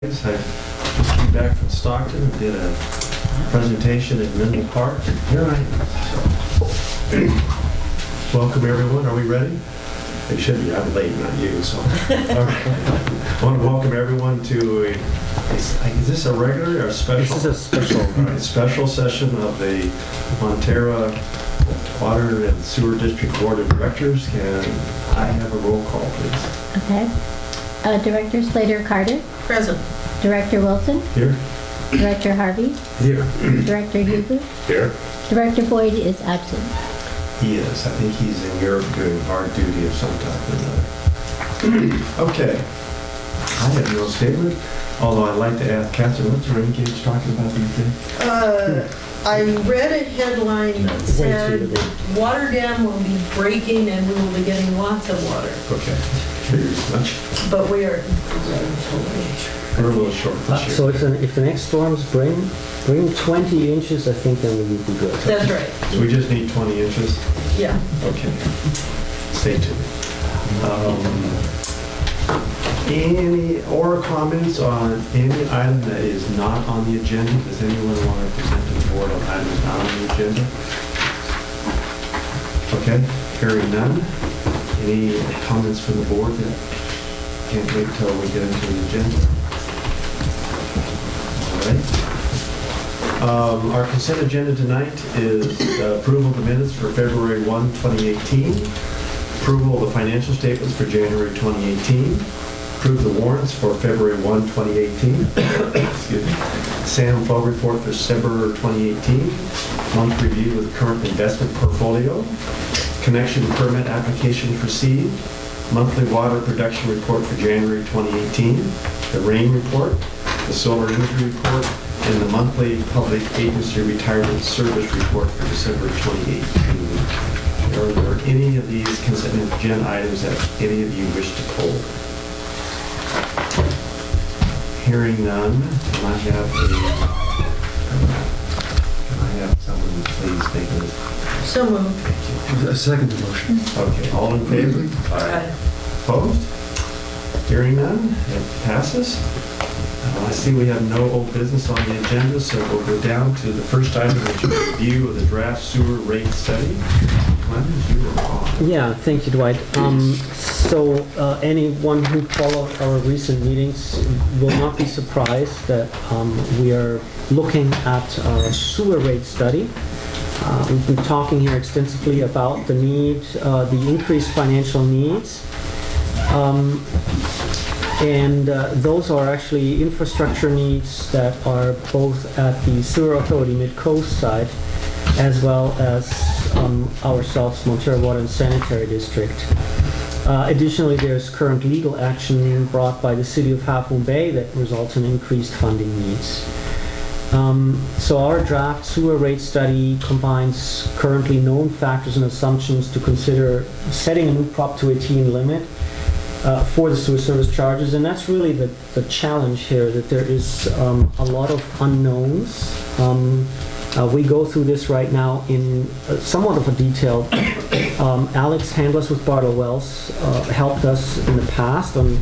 I just came back from Stockton and did a presentation at Menlo Park, and here I am. So, welcome everyone. Are we ready? They should be. I'm late, not you. So, all right. I want to welcome everyone to is this a regular or a special? This is a special. All right, special session of the Montara Water and Sewer District Board of Directors. Can I have a roll call, please? Okay. Director Slater-Carter. Present. Director Wilson. Here. Director Harvey. Here. Director Huber. Here. Director Boyd is absent. He is. I think he's in Europe doing hard duty of some type or another. Okay. I have no statement, although I'd like to ask Catherine, what's Rain Gauge talking about these days? I read a headline that said water dam will be breaking and we will be getting lots of water. Okay. Figured as much. But we are We're a little short this year. So if the next storms bring 20 inches, I think then we would be good. That's right. So we just need 20 inches? Yeah. Okay. Stay tuned. Any oral comments on any item that is not on the agenda? Does anyone want to present to the board on items not on the agenda? Okay, hearing none. Any comments from the board that can't wait till we get into the agenda? All right. Our consent agenda tonight is approval of the minutes for February 1, 2018, approval of the financial statements for January 2018, approve the warrants for February 1, 2018, excuse me, SAM flow report for December 2018, month review of the current investment portfolio, connection permit application received, monthly water production report for January 2018, the rain report, the solar energy report, and the monthly public agency retirement service report for December 2018. Are there any of these consent agenda items that any of you wish to pull? Hearing none, can I have someone please make a... So moved. Thank you. A second motion. Okay, all in favor? Aye. Opposed? Hearing none, it passes. I see we have no old business on the agenda, so we'll go down to the first item, which is a review of the draft sewer rate study. Clemens, you are on. Yeah, thank you, Dwight. So anyone who followed our recent meetings will not be surprised that we are looking at a sewer rate study. We've been talking here extensively about the need, the increased financial needs. And those are actually infrastructure needs that are both at the Sewer Authority Mid-Coast side as well as ourselves, Montara Water and Sanitary District. Additionally, there's current legal action brought by the City of Half Moon Bay that results in increased funding needs. So our draft sewer rate study combines currently known factors and assumptions to consider setting a new Prop 218 limit for the sewer service charges, and that's really the challenge here, that there is a lot of unknowns. We go through this right now in somewhat of a detail. Alex Handless with Bartle Wells helped us in the past on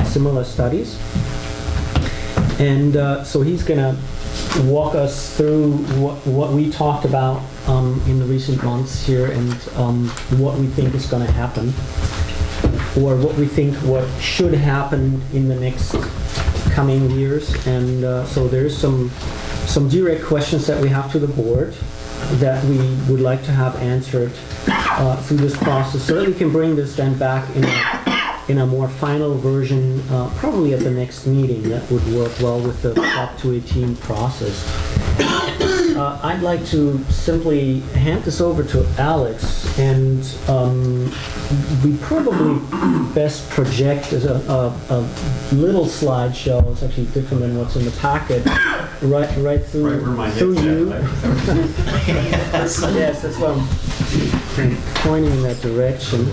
similar studies, and so he's going to walk us through what we talked about in the recent months here and what we think is going to happen, or what we think what should happen in the next coming years. And so there's some direct questions that we have to the board that we would like to have answered through this process, so that we can bring this then back in a more final version, probably at the next meeting. That would work well with the Prop 218 process. I'd like to simply hand this over to Alex, and we probably best project as a little slideshow. It's actually different than what's in the packet. Right through you. Yes, that's why I'm pointing in that direction.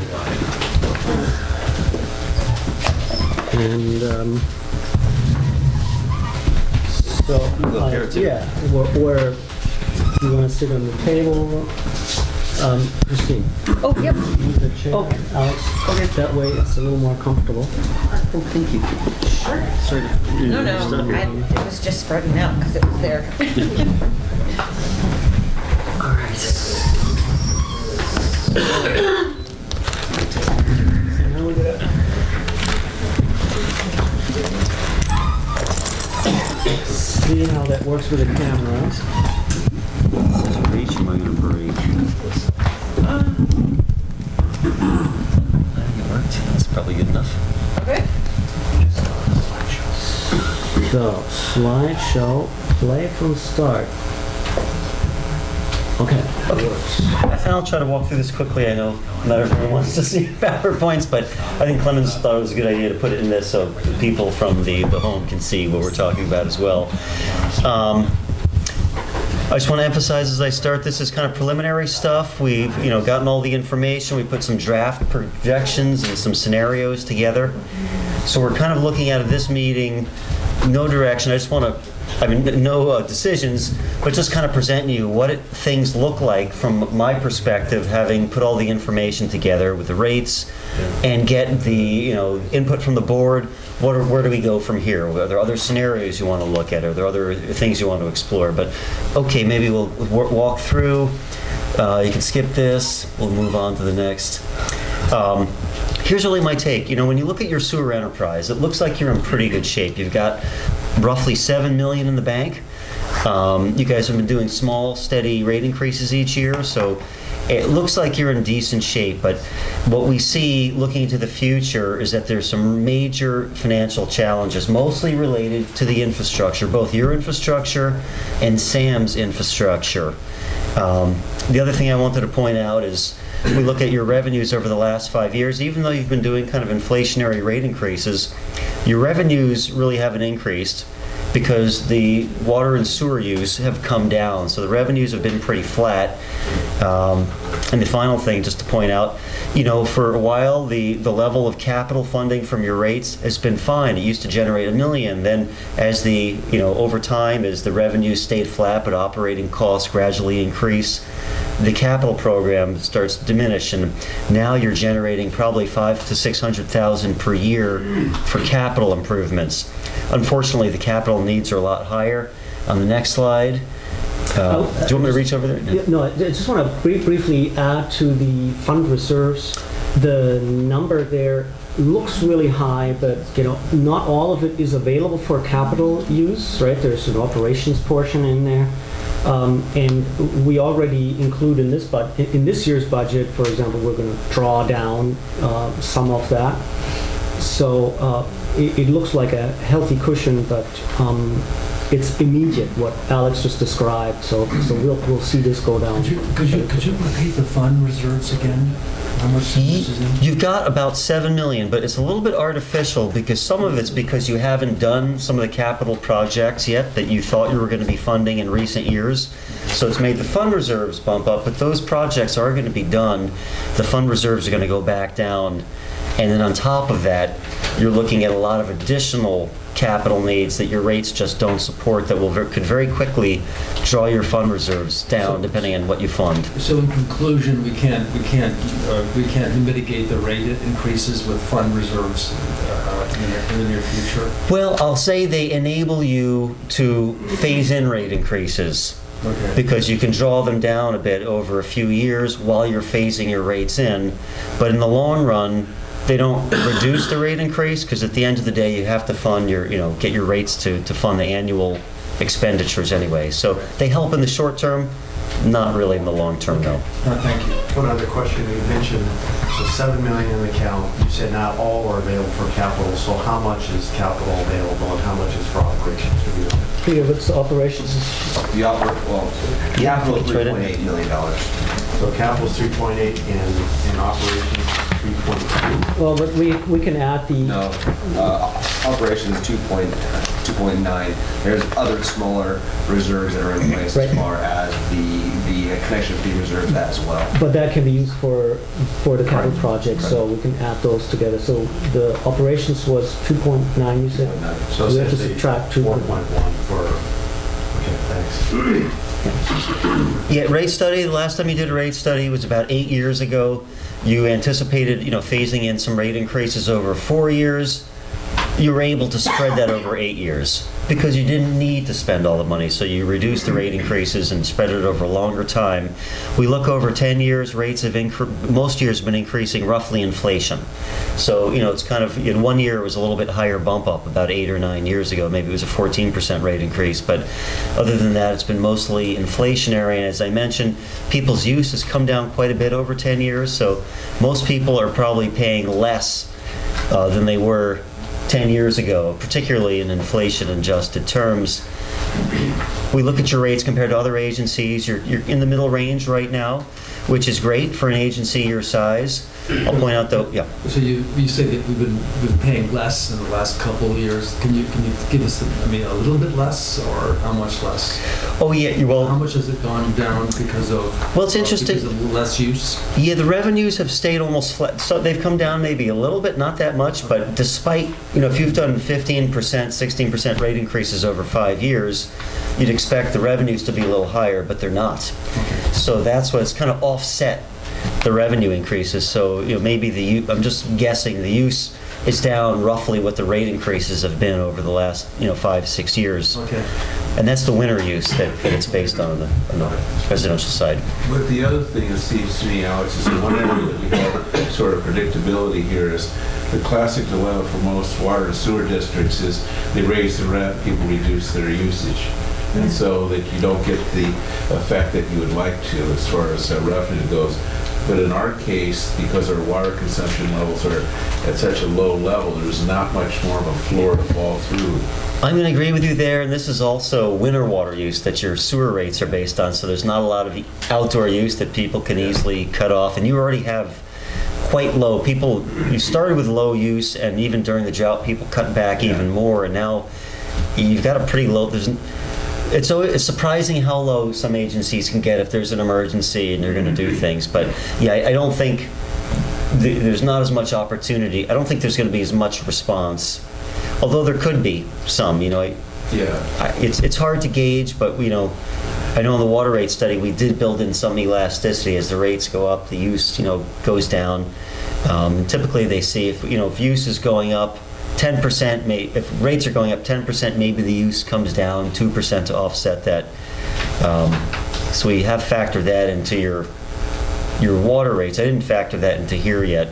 And so, yeah, or you want to sit on the table? Christine, Oh, yep. move the chair. Oh. Alex, Okay. that way it's a little more comfortable. Oh, thank you. Sorry. No, it was just spreading out because it was there. All right. So now we got. See how that works with the camera. Reach, am I gonna break? I think it worked. That's probably good enough. Okay. So, slideshow, play from start. Okay. And I'll try to walk through this quickly. I know not everyone wants to see PowerPoints, but I think Clemens thought it was a good idea to put it in this so people from the home can see what we're talking about as well. I just want to emphasize as I start, this is kind of preliminary stuff. We've gotten all the information. We put some draft projections and some scenarios together. So we're kind of looking at this meeting, no direction. I just want to, no decisions, but just kind of presenting you what things look like from my perspective, having put all the information together with the rates and get the input from the board. Where do we go from here? Are there other scenarios you want to look at? Are there other things you want to explore? But okay, maybe we'll walk through. You can skip this. We'll move on to the next. Here's really my take. When you look at your sewer enterprise, it looks like you're in pretty good shape. You've got roughly $7 million in the bank. You guys have been doing small, steady rate increases each year, so it looks like you're in decent shape. But what we see looking into the future is that there's some major financial challenges, mostly related to the infrastructure, both your infrastructure and Sam's infrastructure. The other thing I wanted to point out is we look at your revenues over the last 5 years. Even though you've been doing kind of inflationary rate increases, your revenues really haven't increased because the water and sewer use have come down. So the revenues have been pretty flat. And the final thing, just to point out, for a while, the level of capital funding from your rates has been fine. It used to generate $1 million. Then as over time, as the revenues stayed flat, but operating costs gradually increase, the capital program starts to diminish, and now you're generating probably $500,000 to $600,000 per year for capital improvements. Unfortunately, the capital needs are a lot higher. On the next slide, do you want me to reach over there? No, I just want to briefly add to the fund reserves. The number there looks really high, but not all of it is available for capital use, right? There's an operations portion in there. And we already include in this year's budget, for example, we're going to draw down some of that. So it looks like a healthy cushion, but it's immediate what Alex just described. So we'll see this go down. Could you repeat the fund reserves again? How much this is in? You've got about $7 million, but it's a little bit artificial because some of it's because you haven't done some of the capital projects yet that you thought you were going to be funding in recent years. So it's made the fund reserves bump up, but those projects are going to be done. The fund reserves are going to go back down. And then on top of that, you're looking at a lot of additional capital needs that your rates just don't support that could very quickly draw your fund reserves down depending on what you fund. So in conclusion, we can't mitigate the rate increases with fund reserves in the near future. Well, I'll say they enable you to phase in rate increases. Okay. Because you can draw them down a bit over a few years while you're phasing your rates in. But in the long run, they don't reduce the rate increase because at the end of the day, you have to fund get your rates to fund the annual expenditures anyway. So they help in the short term, not really in the long term, though. No, thank you. One other question, you mentioned, so $7 million in the account, you said not all are available for capital, so how much is capital available and how much is for operations? Peter, what's the operations? Capital is $3.8 million. So capital is 3.8 and operations 3.2. Well, but we can add the... No, operations 2.9. There's other smaller reserves that are in place Right. as far as the connection fee reserves as well. But that can be used for the capital Right. project, so Right. we can add those together. So the operations was 2.9, you said? So we have to essentially subtract 2.1. 4.1 for, okay, Yeah, rate study, the last time you did a rate study was about 8 years ago. You anticipated, phasing in some rate increases over 4 years. You were able to spread that over 8 years because you didn't need to spend all the money, so you reduced the rate increases and spread it over a longer time. We look over 10 years, rates have most years been increasing roughly inflation. So, it's kind of, in 1 year it was a little bit higher bump up about 8 or 9 years ago. Maybe it was a 14% rate increase, but other than that, it's been mostly inflationary. And as I mentioned, people's use has come down quite a bit over 10 years, so most people are probably paying less than they were 10 years ago, particularly in inflation-adjusted terms. We look at your rates compared to other agencies. You're in the middle range right now, which is great for an agency your size. I'll point out though, yeah. So you say that we've been paying less in the last couple of years. Can you give us, a little bit less, or how much less? Oh yeah, How much has it gone down because of? Well, it's interesting. Because of less use. Yeah, the revenues have stayed almost flat. So they've come down maybe a little bit, not that much, but despite, if you've done 15%, 16% rate increases over 5 years, you'd expect the revenues to be a little higher, but they're not. So that's what's kind of offset the revenue increases. So, maybe I'm just guessing the use is down roughly what the rate increases have been over the last, 5-6 years. Okay. And that's the winter use that it's based on the residential side. But the other thing that seems to me, Alex, is the one area that we have sort of predictability here is the classic dilemma for most water and sewer districts is they raise the rent, people reduce their usage. And so that you don't get the effect that you would like to as far as revenue goes. But in our case, because our water consumption levels are at such a low level, there's not much more of a floor to fall through. I'm going to agree with you there, and this is also winter water use that your sewer rates are based on, so there's not a lot of outdoor use that people can easily cut off, and you already have quite low. You started with low use, and even during the drought, people cut back even more, and now you've got a pretty low. It's surprising how low some agencies can get if there's an emergency and they're going to do things. But yeah, I don't think there's not as much opportunity. I don't think there's going to be as much response, although there could be some. It's hard to gauge, but I know in the water rate study we did build in some elasticity. As the rates go up, the use goes down. Typically, they see if use is going up 10%, if rates are going up 10%, maybe the use comes down 2% to offset that. So we have factored that into your water rates. I didn't factor that into here yet,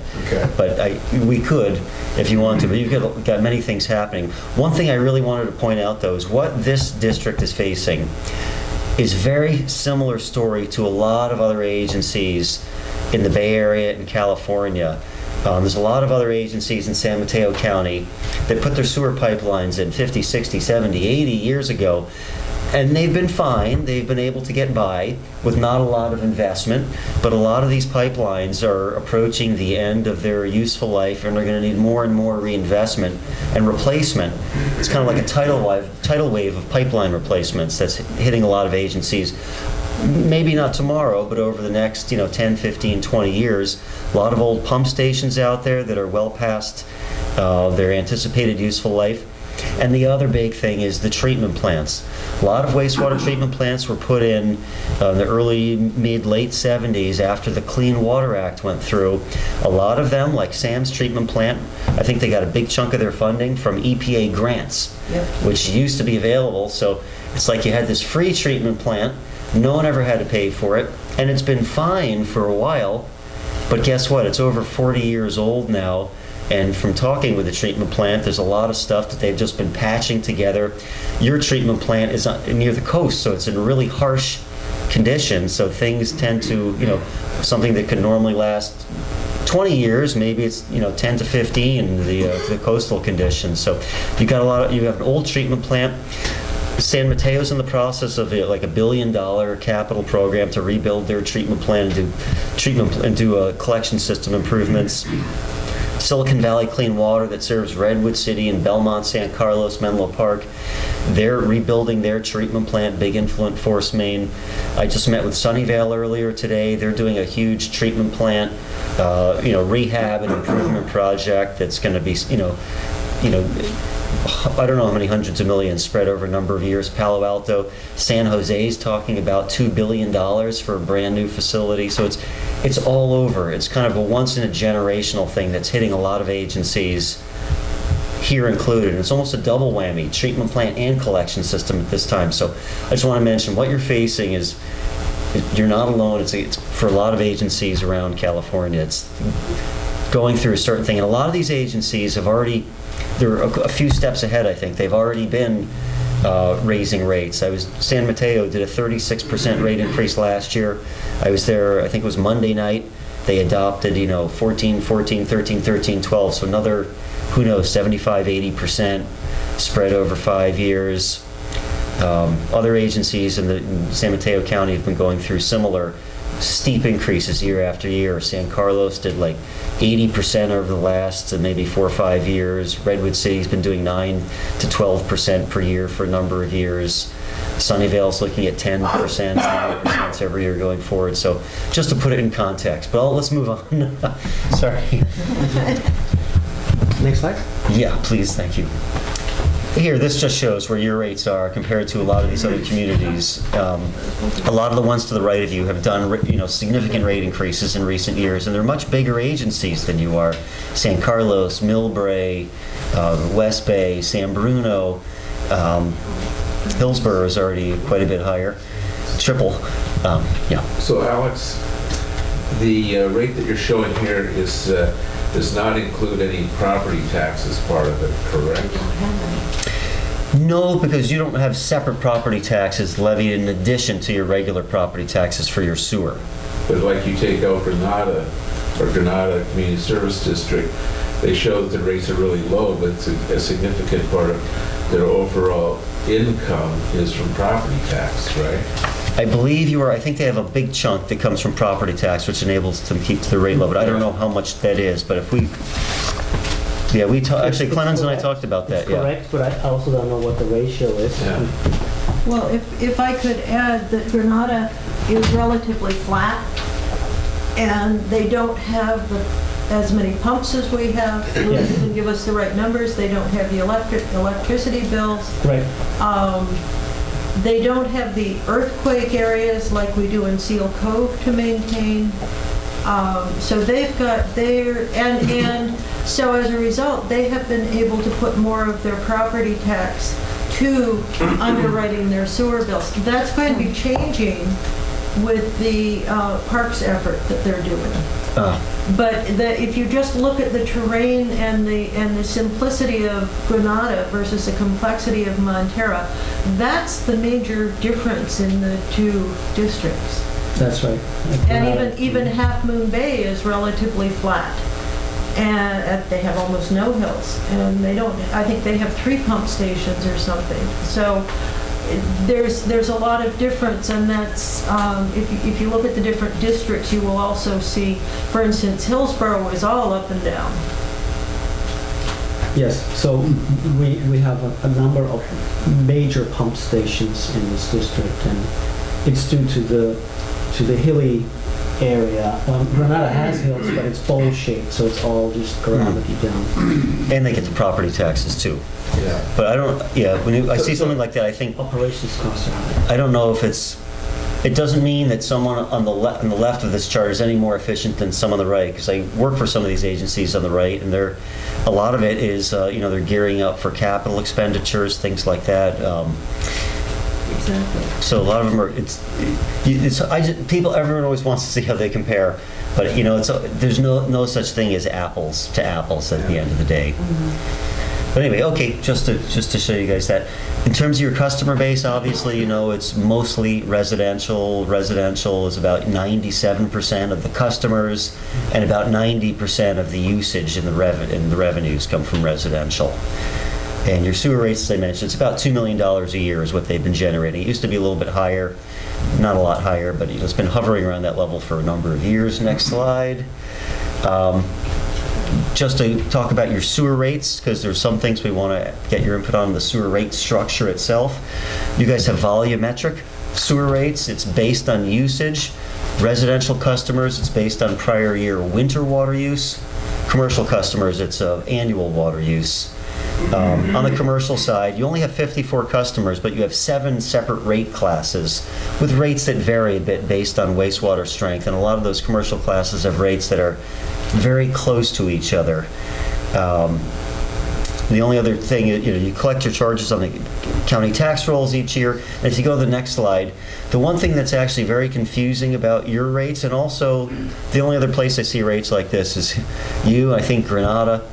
but we could if you want to. But you've got many things happening. One thing I really wanted to point out, though, is what this district is facing is very similar story to a lot of other agencies in the Bay Area and California. There's a lot of other agencies in San Mateo County that put their sewer pipelines in 50, 60, 70, 80 years ago, and they've been fine. They've been able to get by with not a lot of investment, but a lot of these pipelines are approaching the end of their useful life and are going to need more and more reinvestment and replacement. It's kind of like a tidal wave of pipeline replacements that's hitting a lot of agencies. Maybe not tomorrow, but over the next 10, 15, 20 years. A lot of old pump stations out there that are well past their anticipated useful life. And the other big thing is the treatment plants. A lot of wastewater treatment plants were put in the early, late 70s after the Clean Water Act went through. A lot of them, like Sam's treatment plant, I think they got a big chunk of their funding from EPA grants, which used to be available. So it's like you had this free treatment plant. No one ever had to pay for it, and it's been fine for a while, but guess what? It's over 40 years old now, and from talking with the treatment plant, there's a lot of stuff that they've just been patching together. Your treatment plant is near the coast, so it's in really harsh conditions, so things tend to, something that could normally last 20 years, maybe it's 10 to 15, the coastal conditions. So you have an old treatment plant. San Mateo's in the process of like $1 billion capital program to rebuild their treatment plant and do collection system improvements. Silicon Valley Clean Water that serves Redwood City and Belmont, San Carlos, Menlo Park, they're rebuilding their treatment plant, big influent force main. I just met with Sunnyvale earlier today. They're doing a huge treatment plant, rehab and improvement project that's going to be, I don't know how many hundreds of millions spread over a number of years. Palo Alto, San Jose's talking about $2 billion for a brand new facility. So it's all over. It's kind of a once in a generational thing that's hitting a lot of agencies, here included. It's almost a double whammy, treatment plant and collection system at this time. So I just want to mention what you're facing is, you're not alone. It's for a lot of agencies around California. It's going through a certain thing. And a lot of these agencies have already, they're a few steps ahead, I think. They've already been raising rates. San Mateo did a 36% rate increase last year. I was there, I think it was Monday night. They adopted, 14, 13, 13, 12. So another, who knows, 75, 80% spread over 5 years. Other agencies in San Mateo County have been going through similar steep increases year after year. San Carlos did like 80% over the last maybe 4 or 5 years. Redwood City's been doing 9 to 12% per year for a number of years. Sunnyvale's looking at 10%, 9% every year going forward. So just to put it in context. But let's move on. Sorry. Next slide. Yeah, please, thank you. Here, this just shows where your rates are compared to a lot of these other communities. A lot of the ones to the right of you have done, significant rate increases in recent years, and they're much bigger agencies than you are. San Carlos, Millbrae, West Bay, San Bruno, Hillsborough is already quite a bit higher. Triple, yeah. So Alex, the rate that you're showing here does not include any property tax as part of it, correct? No, because you don't have separate property taxes levied in addition to your regular property taxes for your sewer. But like you take out Granada Community Service District, they show that the rates are really low, but a significant part of their overall income is from property tax, right? I believe I think they have a big chunk that comes from property tax, which enables them to keep the rate low, but I don't know how much that is. But if actually, Clemens and I talked about that, It's correct, but I also don't know what the ratio is. Yeah. Well, if I could add that Granada is relatively flat, and they don't have as many pumps as we have. Who can give us the right numbers. They don't have the electricity bills. Right. They don't have the earthquake areas like we do in Seal Cove to maintain. So they've got and so as a result, they have been able to put more of their property tax to underwriting their sewer bills. That's going to be changing with the parks effort that they're doing. But if you just look at the terrain and the simplicity of Granada versus the complexity of Montara, that's the major difference in the two districts. That's right. And even Half Moon Bay is relatively flat, and they have almost no hills, and they don't. I think they have 3 pump stations or something. So there's a lot of difference, and that's if you look at the different districts, you will also see, for instance, Hillsborough is all up and down. Yes, so we have a number of major pump stations in this district, and it's due to the hilly area. Granada has hills, but it's bowl-shaped, so it's all just gravity down. And they get the property taxes too. Yeah. But I don't, when I see something like that, I think, Operations costs are high. I don't know if it doesn't mean that someone on the left of this chart is any more efficient than some on the right, because I work for some of these agencies on the right, and a lot of it is, they're gearing up for capital expenditures, things like that. Exactly. So a lot of them are, everyone always wants to see how they compare, but there's no such thing as apples to apples at the end of the day. Mm-hmm. But anyway, okay, just to show you guys that. In terms of your customer base, obviously, it's mostly residential. Residential is about 97% of the customers, and about 90% of the usage in the revenues come from residential. And your sewer rates, as I mentioned, it's about $2 million a year is what they've been generating. It used to be a little bit higher, not a lot higher, but it's been hovering around that level for a number of years. Next slide. Just to talk about your sewer rates, because there's some things we want to get your input on the sewer rate structure itself. You guys have volumetric sewer rates. It's based on usage. Residential customers, it's based on prior year winter water use. Commercial customers, it's annual water use. On the commercial side, you only have 54 customers, but you have 7 separate rate classes with rates that vary a bit based on wastewater strength. And a lot of those commercial classes have rates that are very close to each other. The only other thing, you collect your charges on the county tax rolls each year. And if you go to the next slide, the one thing that's actually very confusing about your rates, and also the only other place I see rates like this is I think Granada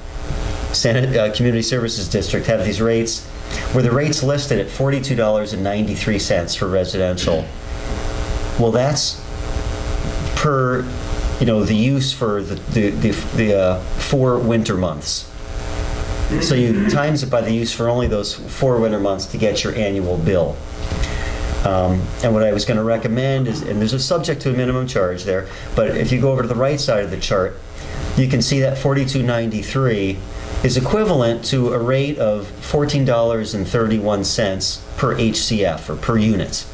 Community Services District have these rates where the rate's listed at $42.93 for residential. Well, that's per, the use for the 4 winter months. So you times it by the use for only those 4 winter months to get your annual bill. And what I was going to recommend is, and there's a subject to a minimum charge there, but if you go over to the right side of the chart, you can see that $42.93 is equivalent to a rate of $14.31 per HCF, or per unit.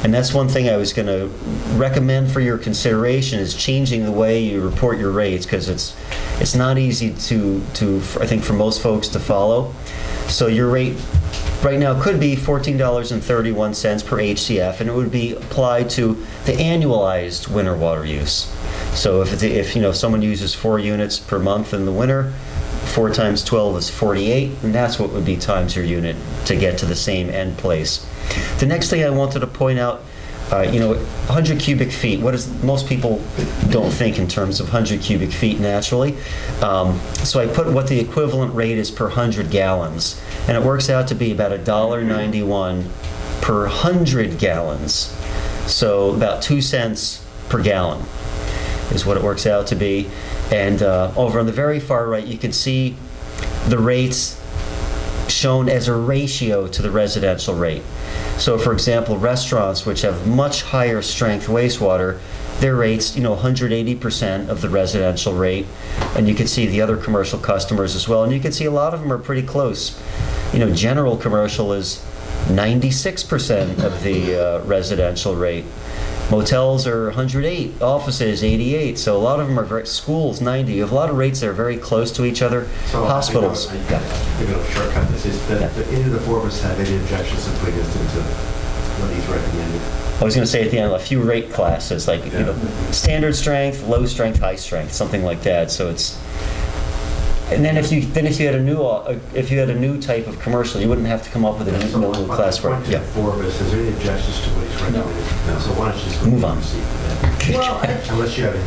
And that's one thing I was going to recommend for your consideration, is changing the way you report your rates, because it's not easy to I think, for most folks to follow. So your rate right now could be $14.31 per HCF, and it would be applied to the annualized winter water use. So if someone uses 4 units per month in the winter, 4 times 12 is 48, and that's what would be times your unit to get to the same end place. The next thing I wanted to point out, 100 cubic feet, most people don't think in terms of 100 cubic feet naturally. So I put what the equivalent rate is per 100 gallons, and it works out to be about $1.91 per 100 gallons. So about 2 cents per gallon is what it works out to be. And over on the very far right, you can see the rates shown as a ratio to the residential rate. So for example, restaurants which have much higher strength wastewater, their rates, 180% of the residential rate. And you can see the other commercial customers as well. And you can see a lot of them are pretty close. General commercial is 96% of the residential rate. Motels are 108, offices 88, so a lot of them are schools 90. You have a lot of rates that are very close to each other. So Hospitals. I'm going to shortcut this. Is that any of the 4 of us have any objections to putting this into what he's recommended? I was going to say at the end, a few rate classes, like Yeah. standard strength, low strength, high strength, something like that. So it's, and then if you had a new type of commercial, you wouldn't have to come up with a new class for it. Yeah. 4 of us, is there any objections to what he's recommended? No. So why don't you just Move on. proceed with that? Well, Unless you have any.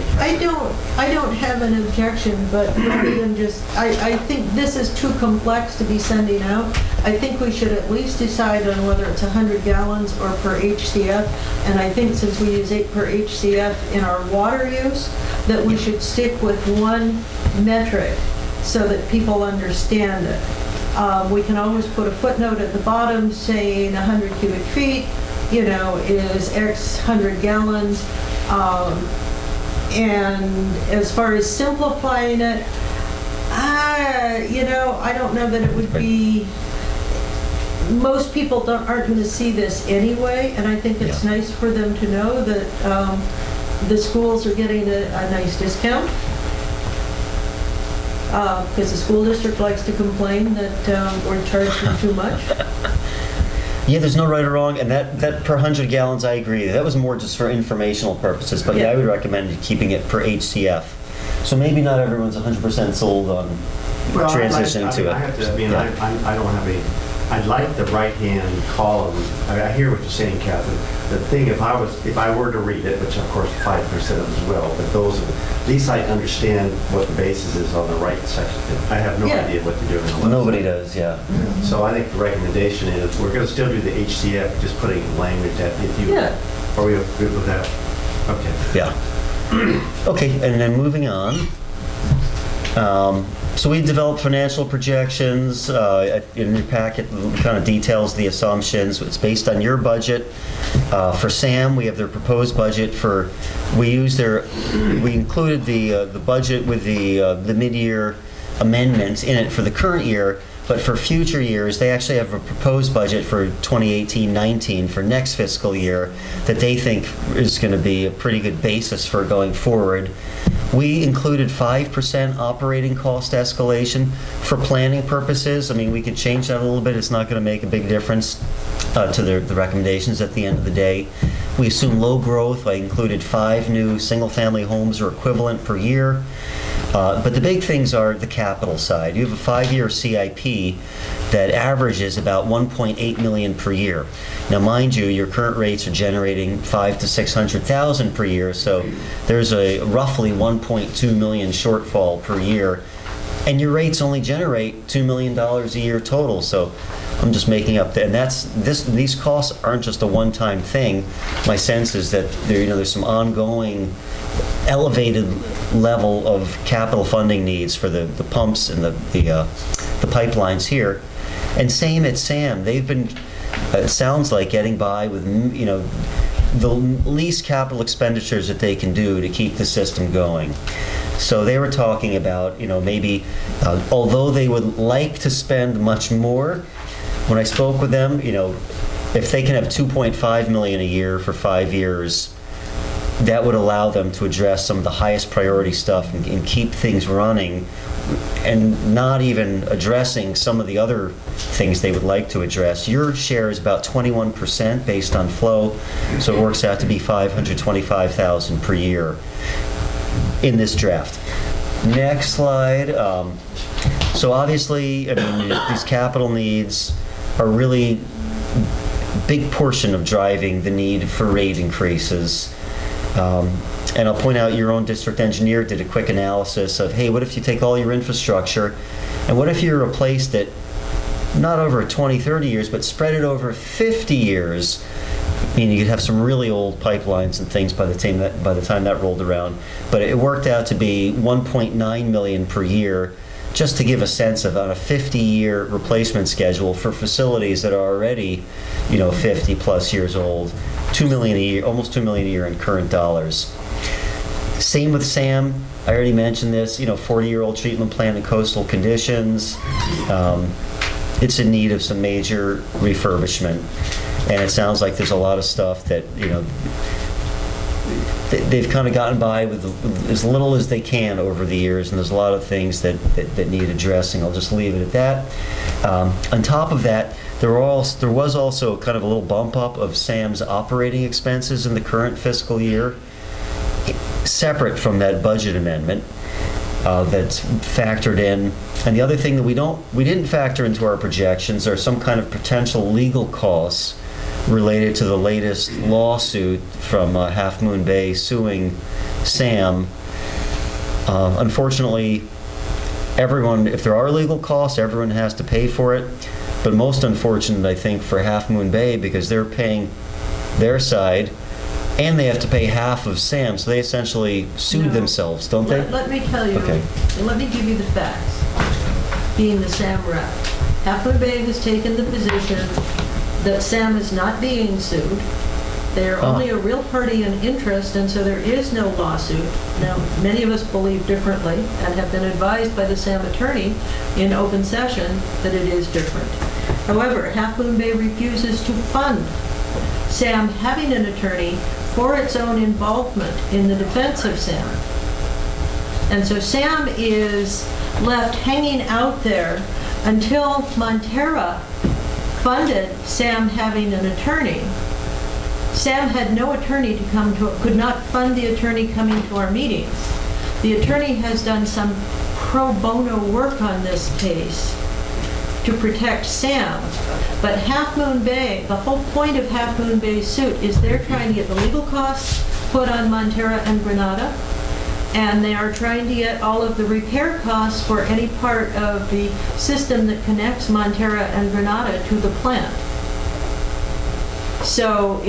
I don't have an objection, but rather than I think this is too complex to be sending out. I think we should at least decide on whether it's 100 gallons or per HCF. And I think since we use 8 per HCF in our water use, that we should stick with one metric so that people understand it. We can always put a footnote at the bottom saying 100 cubic feet, is X 100 gallons. And as far as simplifying it, I don't know that it would be, most people aren't going to see this anyway, and I think it's nice for them to know that the schools are getting a nice discount. Because the school district likes to complain that we're charging too much. Yeah, there's no right or wrong, and that per 100 gallons, I agree. That was more just for informational purposes, but yeah, I would recommend keeping it per HCF. So maybe not everyone's 100% sold on transitioning to it. I don't have any. I'd like the right-hand column. I hear what you're saying, Catherine. The thing, if I were to read it, which of course 5% of as well, but at least I understand what the basis is on the right section. I have no idea what they're doing on the left. Nobody does, yeah. So I think the recommendation is we're going to still do the HCF, just putting language that if you. Yeah. Are we good with that? Okay. Yeah. Okay, and then moving on. So we developed financial projections. In your packet, kind of details the assumptions. It's based on your budget. For SAM, we have their proposed budget for. We included the budget with the mid-year amendments in it for the current year But for future years, they actually have a proposed budget for 2018-19 for next fiscal year that they think is going to be a pretty good basis for going forward. We included 5% operating cost escalation for planning purposes. I mean, we could change that a little bit. It's not going to make a big difference to the recommendations at the end of the day. We assume low growth. I included 5 new single-family homes or equivalent per year. But the big things are the capital side. You have a 5-year CIP that averages about $1.8 million per year. Now, mind you, your current rates are generating $500,000 to $600,000 per year, so there's a roughly $1.2 million shortfall per year, and your rates only generate $2 million a year total. So I'm just making up and these costs aren't just a one-time thing. My sense is that there's some ongoing elevated level of capital funding needs for the pumps and the pipelines here. And same at SAM. They've been, it sounds like, getting by with, the least capital expenditures that they can do to keep the system going. So they were talking about, maybe, although they would like to spend much more, when I spoke with them, if they can have $2.5 million a year for 5 years, that would allow them to address some of the highest priority stuff and keep things running, and not even addressing some of the other things they would like to address. Your share is about 21% based on flow, so it works out to be $525,000 per year in this draft. Next slide. So obviously, these capital needs are really big portion of driving the need for rate increases. And I'll point out your own district engineer did a quick analysis of, hey, what if you take all your infrastructure, and what if you replaced it not over 20, 30 years, but spread it over 50 years? I mean, you could have some really old pipelines and things by the time that rolled around. But it worked out to be $1.9 million per year, just to give a sense of on a 50-year replacement schedule for facilities that are already, 50 plus years old. $2 million a year, almost $2 million a year in current dollars. Same with SAM. I already mentioned this. 40-year-old treatment plant in coastal conditions. It's in need of some major refurbishment, and it sounds like there's a lot of stuff that they've kind of gotten by with as little as they can over the years, and there's a lot of things that need addressing. I'll just leave it at that. On top of that, there was also kind of a little bump up of SAM's operating expenses in the current fiscal year, separate from that budget amendment that's factored in. And the other thing that we didn't factor into our projections are some kind of potential legal costs related to the latest lawsuit from Half Moon Bay suing SAM. Unfortunately, if there are legal costs, everyone has to pay for it. But most unfortunate, I think, for Half Moon Bay, because they're paying their side, and they have to pay half of SAM, so they essentially sued themselves, don't they? Let me tell you, Okay. let me give you the facts. Being the SAM rep, Half Moon Bay has taken the position that SAM is not being sued. They are only a real party in interest, and so there is no lawsuit. Now, many of us believe differently and have been advised by the SAM attorney in open session that it is different. However, Half Moon Bay refuses to fund SAM having an attorney for its own involvement in the defense of SAM. And so SAM is left hanging out there until Montara funded SAM having an attorney. SAM had no attorney could not fund the attorney coming to our meetings. The attorney has done some pro bono work on this case to protect SAM. But Half Moon Bay, the whole point of Half Moon Bay's suit is they're trying to get the legal costs put on Montara and Granada, and they are trying to get all of the repair costs for any part of the system that connects Montara and Granada to the plant. So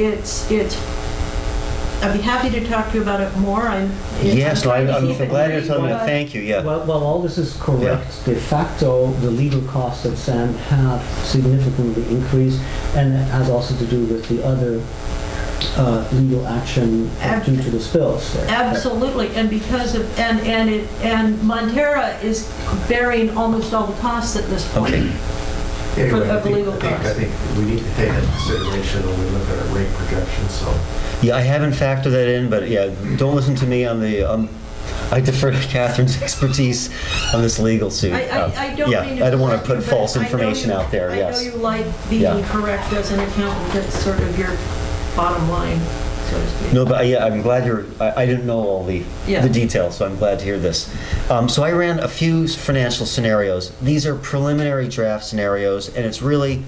I'd be happy to talk to you about it more. I'm glad you're telling me. Thank you. Yeah. Well, all this is correct. De facto, the legal costs at SAM have significantly increased, and it has also to do with the other legal action due to the spills there. Absolutely, and because of, and Montara is bearing almost all the costs at this point. Okay. Anyway, of legal I costs. think we need to take that into consideration when we look at our rate projections, so. Yeah, I haven't factored that in, but yeah, don't listen to me on the, I defer to Catherine's expertise on this legal suit. I don't Yeah, mean to I don't want to correct you, put but false I know information you- out there, I yes. know you like being Yeah. correct as an accountant, that's sort of your bottom line, so to speak. No, but yeah, I'm glad I didn't know all the Yeah. details, so I'm glad to hear this. So I ran a few financial scenarios. These are preliminary draft scenarios, and it's really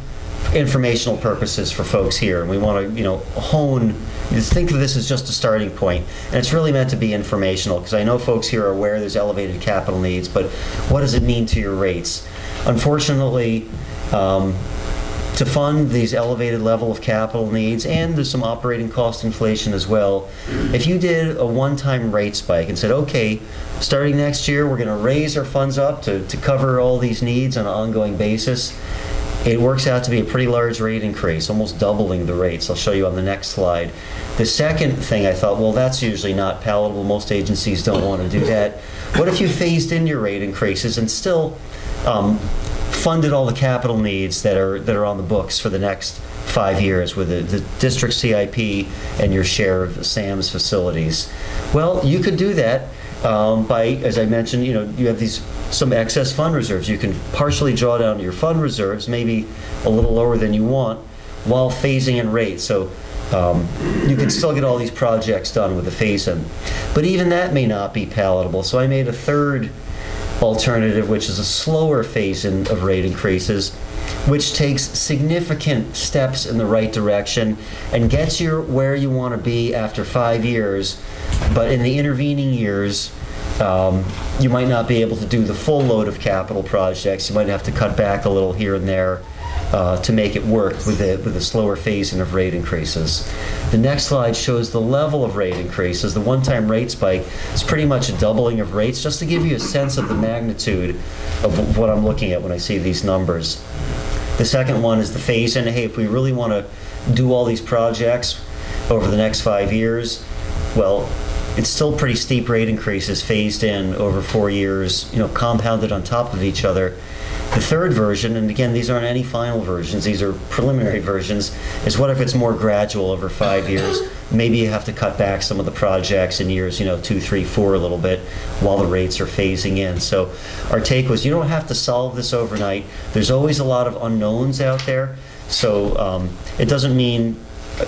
informational purposes for folks here. And we want to, just think of this as just a starting point. And it's really meant to be informational, because I know folks here are aware there's elevated capital needs, but what does it mean to your rates? Unfortunately, to fund these elevated level of capital needs, and there's some operating cost inflation as well, if you did a one-time rate spike and said, okay, starting next year, we're going to raise our funds up to cover all these needs on an ongoing basis, it works out to be a pretty large rate increase, almost doubling the rates. I'll show you on the next slide. The second thing I thought, well, that's usually not palatable. Most agencies don't want to do that. What if you phased in your rate increases and still funded all the capital needs that are on the books for the next 5 years with the district CIP and your share of SAM's facilities? Well, you could do that by, as I mentioned, you have some excess fund reserves. You can partially draw down your fund reserves, maybe a little lower than you want, while phasing in rates. So you can still get all these projects done with the phase-in. But even that may not be palatable. So I made a third alternative, which is a slower phase-in of rate increases, which takes significant steps in the right direction and gets you where you want to be after 5 years. But in the intervening years, you might not be able to do the full load of capital projects. You might have to cut back a little here and there to make it work with a slower phase-in of rate increases. The next slide shows the level of rate increases. The one-time rate spike is pretty much a doubling of rates, just to give you a sense of the magnitude of what I'm looking at when I see these numbers. The second one is the phase-in. Hey, if we really want to do all these projects over the next 5 years, well, it's still pretty steep rate increases phased in over 4 years, compounded on top of each other. The third version, and again, these aren't any final versions, these are preliminary versions, is what if it's more gradual over 5 years? Maybe you have to cut back some of the projects in years, 2, 3, 4 a little bit while the rates are phasing in. So our take was, you don't have to solve this overnight. There's always a lot of unknowns out there. So it doesn't mean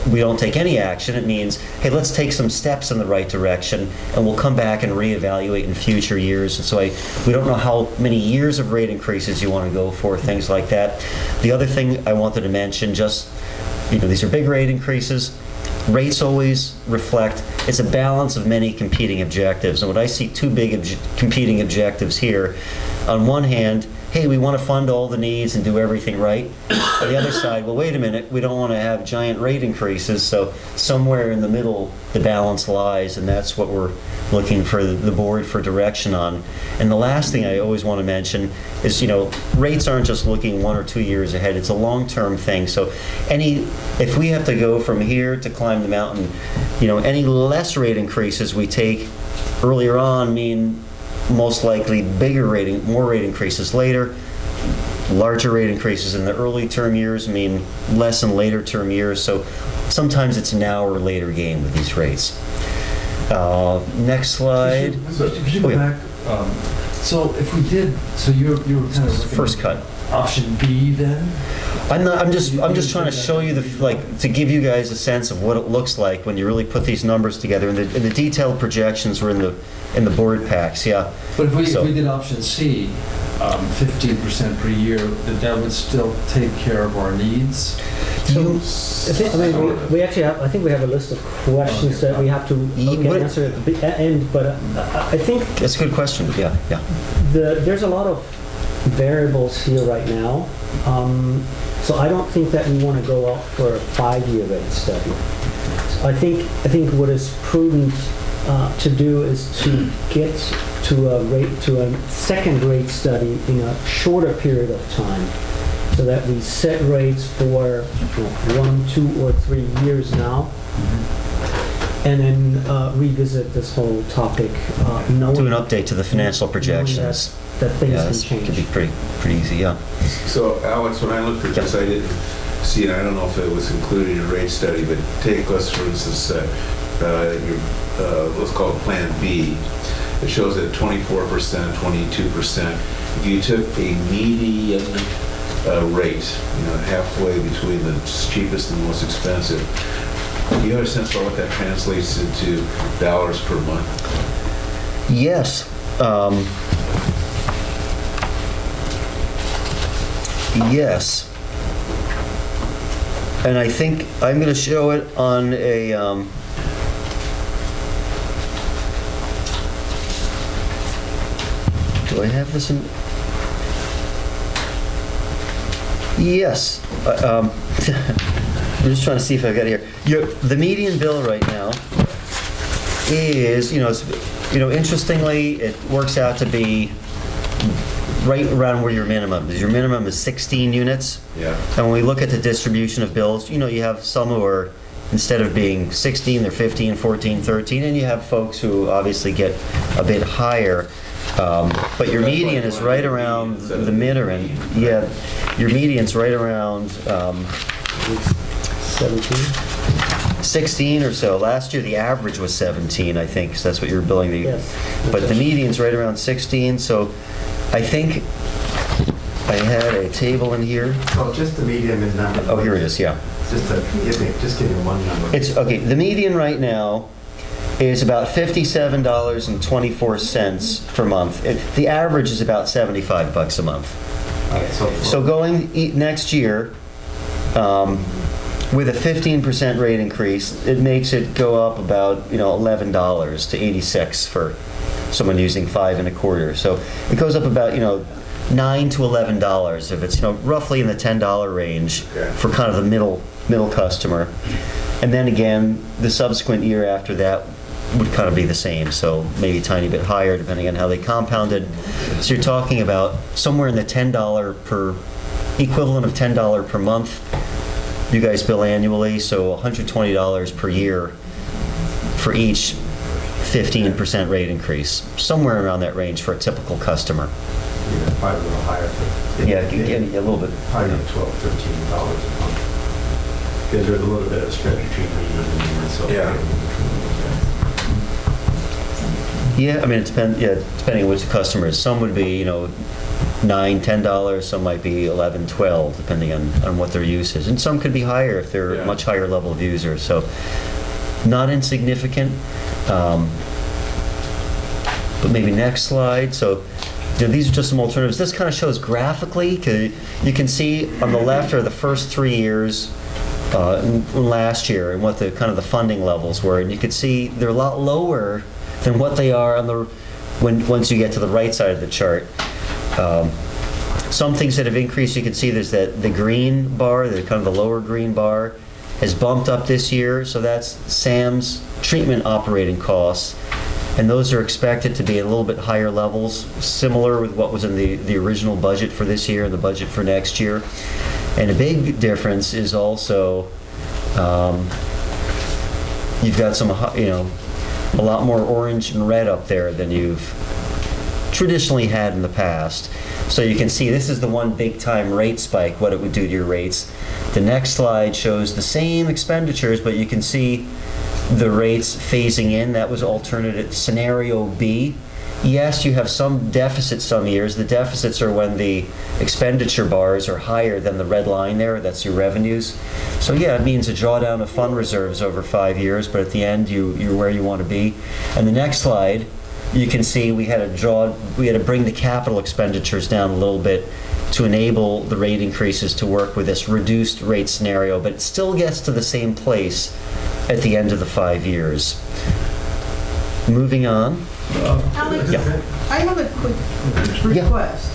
we don't take any action. It means, hey, let's take some steps in the right direction, and we'll come back and reevaluate in future years. And so we don't know how many years of rate increases you want to go for, things like that. The other thing I wanted to mention, these are big rate increases. Rates always reflect, it's a balance of many competing objectives. And what I see two big competing objectives here. On one hand, hey, we want to fund all the needs and do everything right. On the other side, well, wait a minute, we don't want to have giant rate increases. So somewhere in the middle, the balance lies, and that's what we're looking for the board for direction on. And the last thing I always want to mention is, rates aren't just looking 1 or 2 years ahead. It's a long-term thing. So if we have to go from here to climb the mountain, any less rate increases we take earlier on mean most likely more rate increases later. Larger rate increases in the early term years mean less in later term years. So sometimes it's a now or later game with these rates. Next slide. Could you go back? So if we did, so you were kind of looking First cut. option B then? I'm just trying to show you to give you guys a sense of what it looks like when you really put these numbers together. And the detailed projections were in the board packs, yeah. But if we did option C, 15% per year, that would still take care of our needs? We actually have, I think we have a list of questions that we have to answer at the end, but I think That's a good question, yeah. there's a lot of variables here right now. So I don't think that we want to go out for a 5-year rate study. So I think what is prudent to do is to get to a second rate study in a shorter period of time. so that we set rates for 1, 2, or 3 years now, and then revisit this whole topic, knowing Do an update to the financial knowing projections. that things Yeah, can this could be change. pretty easy, yeah. So Alex, when I looked at this, I didn't see, and I don't know if it was included in your rate study, but take us, for instance, let's call it Plan B. It shows that 24%, 22%. If you took a median rate, halfway between the cheapest and the most expensive, do you have a sense for what that translates into dollars per month? Yes. Yes. And I think I'm going to show it on a... do I have this in... Yes. I'm just trying to see if I've got it here. The median bill right now is, interestingly, it works out to be right around where your minimum is. Your minimum is 16 units. Yeah. And when we look at the distribution of bills, you have some who are, instead of being 16, they're 15, 14, 13, and you have folks who obviously get a bit higher. But your median is right around the mid-range. Yeah, your median's right around 16 or so. Last year, the average was 17, I think, so that's what you're billing. Yes. But the median's right around 16, so I think I had a table in here. Oh, just the median is number. Oh, here it is, yeah. Just give me one number. It's, okay, the median right now is about $57.24 per month. The average is about $75 a month. So going next year, with a 15% rate increase, it makes it go up about $11 to 86 for someone using 5 1/4. So it goes up about $9 to $11 if it's roughly in the $10 range for kind of the middle customer. And then again, the subsequent year after that would kind of be the same, so maybe a tiny bit higher depending on how they compounded. So you're talking about somewhere in the equivalent of $10 per month. You guys bill annually, so $120 per year for each 15% rate increase, somewhere around that range for a typical customer. Yeah, probably a little higher. Yeah, a little bit. Probably $12, $13 a month. Because there's a little bit of spread between median and so. Yeah. Yeah, I mean, depending on which the customer is. Some would be, $9, $10, some might be $11, $12, depending on what their use is. And some could be higher if they're a much higher level of users. So not insignificant. But maybe next slide. So these are just some alternatives. This kind of shows graphically. You can see on the left are the first 3 years last year and what the kind of the funding levels were. And you can see they're a lot lower than what they are on once you get to the right side of the chart. Some things that have increased, you can see there's the green bar, the kind of the lower green bar, has bumped up this year. So that's SAM's treatment operating costs. And those are expected to be at a little bit higher levels, similar with what was in the original budget for this year and the budget for next year. And a big difference is also you've got some, a lot more orange and red up there than you've traditionally had in the past. So you can see this is the one big time rate spike, what it would do to your rates. The next slide shows the same expenditures, but you can see the rates phasing in. That was alternative scenario B. Yes, you have some deficits some years. The deficits are when the expenditure bars are higher than the red line there. That's your revenues. So yeah, it means a drawdown of fund reserves over 5 years, but at the end you're where you want to be. And the next slide, you can see we had to bring the capital expenditures down a little bit to enable the rate increases to work with this reduced rate scenario, but it still gets to the same place at the end of the 5 years. Moving on. Alex, Yeah. I have a quick request.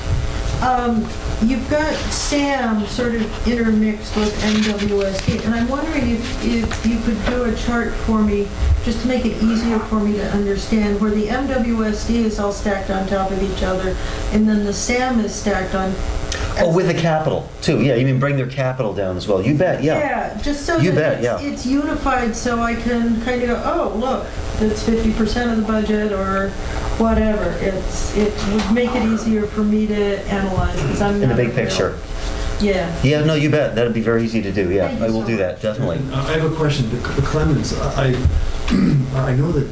You've got SAM sort of intermixed with MWSD, and I'm wondering if you could do a chart for me, just to make it easier for me to understand, where the MWSD is all stacked on top of each other, and then the SAM is stacked on. Oh, with the capital, too. Yeah, you mean bring their capital down as well. You bet, yeah. Yeah, just so You that bet, yeah. it's unified, so I can kind of go, oh, look, it's 50% of the budget or whatever. It would make it easier for me to analyze, because I'm In not the big a real- picture. Yeah. Yeah, no, you bet. That'd be very easy to do, yeah. Thank you I will so do much. that, definitely. I have a question. The Clemens, I know that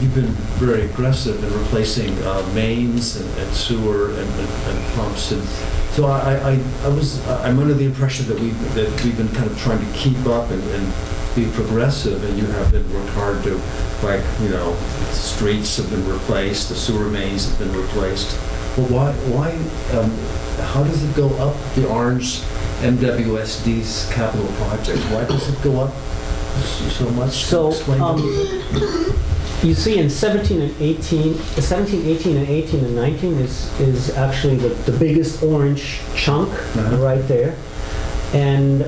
you've been very aggressive in replacing mains and sewer and pumps, and so I'm under the impression that we've been kind of trying to keep up and be progressive, and you have been worked hard to, like, streets have been replaced, the sewer mains have been replaced. Well, why? How does it go up the orange MWSD's capital project? Why does it go up so much? So, Explain a little bit. you see in 17 and 18, 17, 18, and 18 and 19 is actually the biggest orange chunk right there. And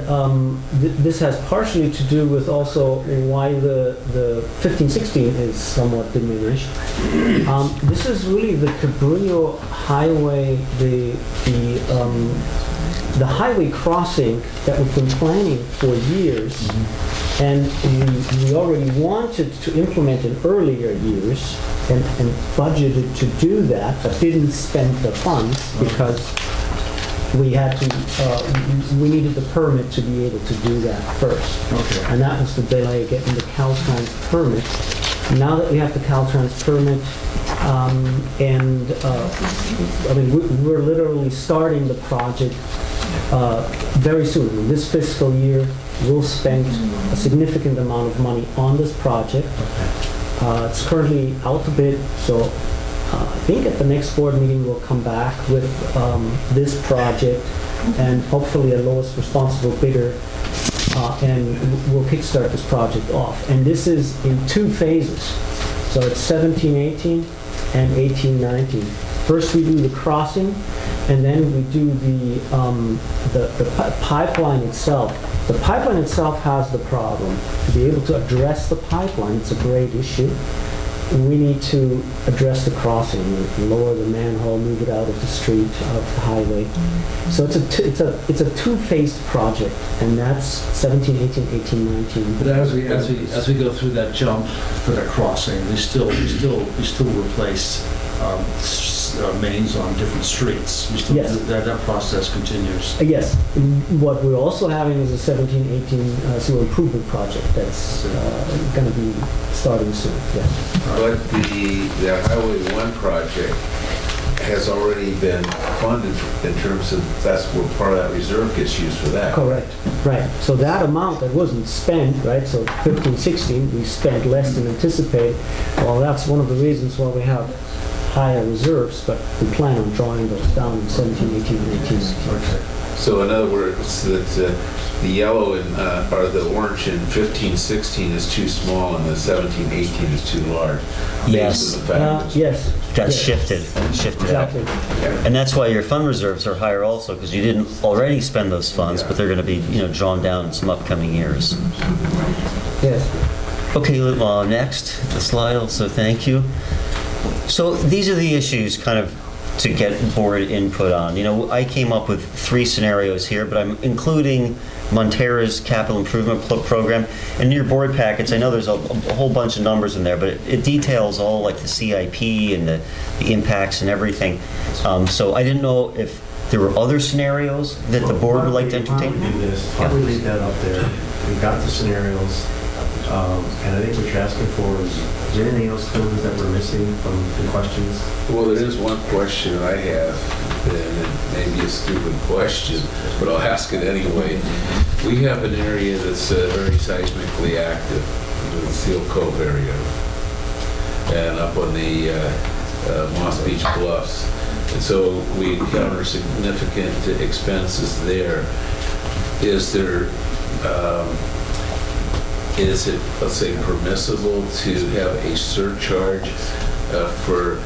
this has partially to do with also why the 15, 16 is somewhat diminished. This is really the Cabrillo Highway, the highway crossing that we've been planning for years. And we already wanted to implement in earlier years and budgeted to do that, but didn't spend the funds because we needed the permit to be able to do that first. Okay. And that was the delay getting the Caltrans permit. Now that we have the Caltrans permit, we're literally starting the project very soon. In this fiscal year, we'll spend a significant amount of money on this project. It's currently out a bit, so I think at the next board meeting, we'll come back with this project and hopefully a lowest responsible bidder, and we'll kickstart this project off. And this is in 2 phases. So it's 17, 18 and 18, 19. First we do the crossing, and then we do the pipeline itself. The pipeline itself has the problem. To be able to address the pipeline, it's a great issue. We need to address the crossing, lower the manhole, move it out of the street, out of the highway. So it's a 2-phased project, and that's 17, 18, 18, 19. But as we go through that jump for the crossing, we still replace mains on different streets. We still Yes. that process continues. Yes. What we're also having is a 17, 18 sewer improvement project that's going to be starting soon. Yes. But the Highway 1 project has already been funded in terms of, that's where part of that reserve gets used for that. Correct. Right. So that amount that wasn't spent, right, so 15, 16, we spent less than anticipated. Well, that's one of the reasons why we have higher reserves, but we plan on drawing those down in 17, 18, and 18. So in other words, that the yellow or the orange in 15, 16 is too small and the 17, 18 is too large. Yes. These are the factors. Yes. Got yes. shifted out. Exactly. And that's why your fund reserves are higher also, because you didn't already spend those funds, but they're going to be, drawn down in some upcoming years. Yes. Okay, next slide also, thank you. So these are the issues kind of to get board input on. I came up with 3 scenarios here, but I'm including Montara's capital improvement program. And in your board packets, I know there's a whole bunch of numbers in there, but it details all like the CIP and the impacts and everything. So I didn't know if there were other scenarios that the board would like to entertain. Why don't we do this? Why don't we leave that up there? We've got the scenarios, and I think what you're asking for is there anything else, Phil, that we're missing from the questions? Well, there is one question I have, and it may be a stupid question, but I'll ask it anyway. We have an area that's very seismically active, the Seal Cove area, and up on the Moss Beach Bluffs. And so we encounter significant expenses there. Is it, let's say, permissible to have a surcharge for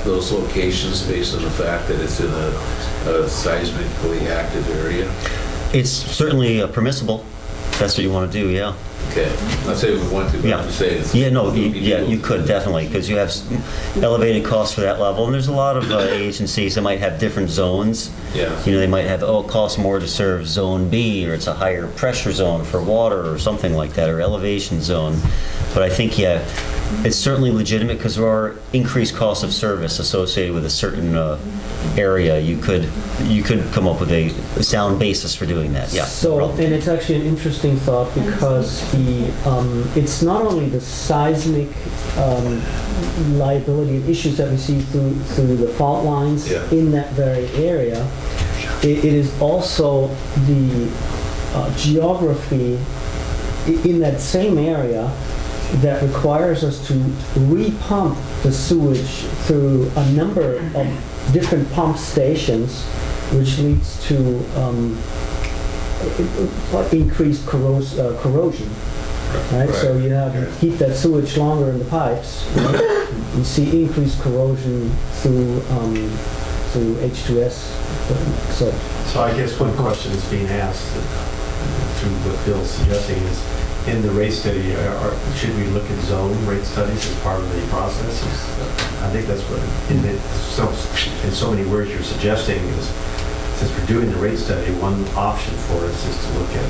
those locations based on the fact that it's in a seismically active area? It's certainly permissible. If that's what you want to do, yeah. Okay, I'll say we want to, but I'm just saying. it's- Yeah, no, you could definitely, because you have elevated costs for that level, and there's a lot of agencies that might have different zones. Yeah. You know, they might have, oh, it costs more to serve Zone B, or it's a higher pressure zone for water, or something like that, or elevation zone. But I think, yeah, it's certainly legitimate, because there are increased costs of service associated with a certain area. You could come up with a sound basis for doing that, yeah. So, probably. and it's actually an interesting thought because it's not only the seismic liability issues that we see through the fault lines Yeah. in that very area. It is also the geography in that same area that requires us to repump the sewage through a number of different pump stations, which leads to increased corrosion. Right? So you keep that sewage longer in the pipes. Right? You see increased corrosion through H2S. So I guess one question is being asked through what Bill's suggesting is, in the rate study, should we look at zone rate studies as part of the process? I think that's what, in so many words you're suggesting is, since we're doing the rate study, one option for us is to look at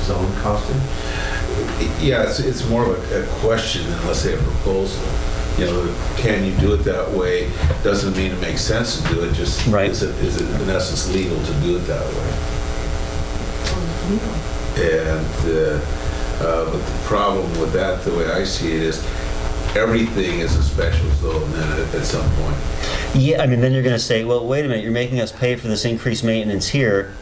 zone costing. Yeah, it's more of a question than, let's say, a proposal. You know, can you do it that way? Doesn't mean it makes sense to do it, just Right. is it in essence legal to do it that way? And but the problem with that, the way I see it, is everything is a special zone then at some point. Yeah, I mean, then you're going to say, well, wait a minute, you're making us pay for this increased maintenance here,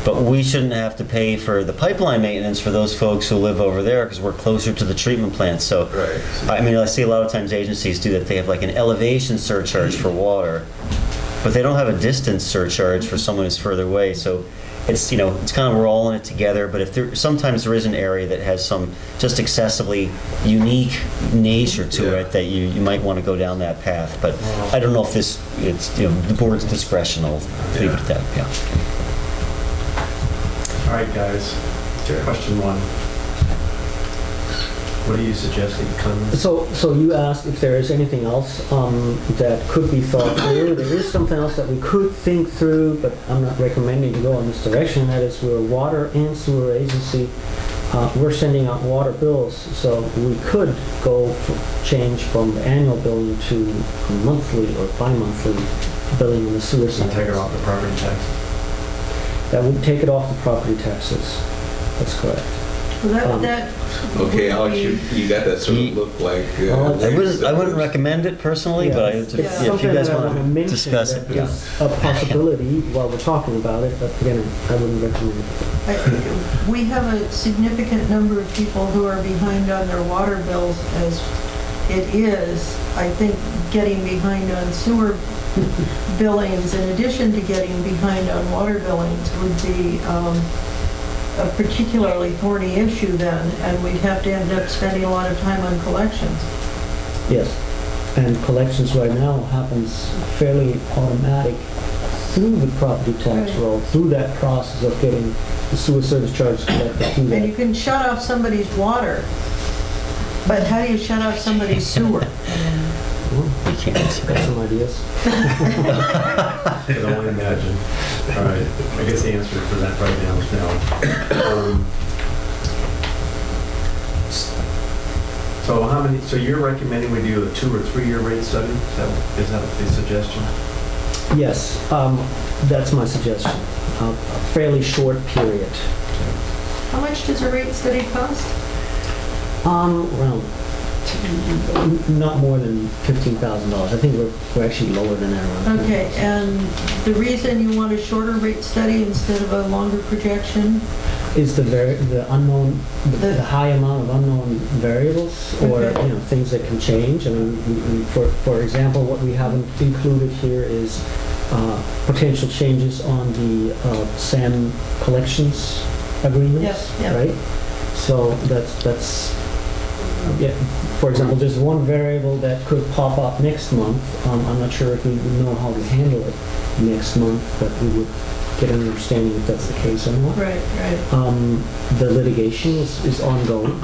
but we shouldn't have to pay for the pipeline maintenance for those folks who live over there because we're closer to the treatment plant. So, Right. I mean, I see a lot of times agencies do that. They have like an elevation surcharge for water, but they don't have a distance surcharge for someone who's further away. So it's, you know, it's kind of, we're all in it together, but sometimes there is an area that has some just excessively unique nature to Yeah. it that you might want to go down that path. But I don't know if it's, you know, the board's discretion. I'll leave it at that, yeah. All right, guys. Question one. What are you suggesting, Clemens? So you asked if there is anything else that could be thought through. There is something else that we could think through, but I'm not recommending to go in this direction. That is, we're a water and sewer agency. We're sending out water bills, so we could change from annual billing to monthly or bi-monthly billing on the sewer So side. take it off the property tax? That would take it off the property taxes. That's correct. Well, that Okay, would Alex, be- you got that sort of look like... Well, I wouldn't recommend it personally, but It's if you something guys that I want wanna to mention discuss it, that yeah. is a possibility while we're talking about it, but again, I wouldn't recommend it. We have a significant number of people who are behind on their water bills as it is. I think getting behind on sewer billings, in addition to getting behind on water billings, would be a particularly thorny issue then, and we'd have to end up spending a lot of time on collections. Yes, and collections right now happens fairly automatic through the property tax Right. roll, through that process of getting the sewer service charges collected through And you that. can shut off somebody's water, but how do you shut off somebody's sewer? You can't. Got some ideas? I can only imagine. All right, I guess the answer for that right now is no. So you're recommending we do a 2 or 3 year rate study? Is that the suggestion? Yes, that's my suggestion. A fairly short period. How much does a rate study cost? Around not more than $15,000. I think we're actually lower than that around. Okay, and the reason you want a shorter rate study instead of a longer projection? Is the unknown, the high amount of unknown variables, or Okay. things that can change. I mean, for example, what we haven't included here is potential changes on the SAM collections agreements, Yep, yep. right? So that's yeah. For example, there's one variable that could pop up next month. I'm not sure if we would know how to handle it next month, but we would get an understanding if that's the case or not. Right. The litigation is ongoing.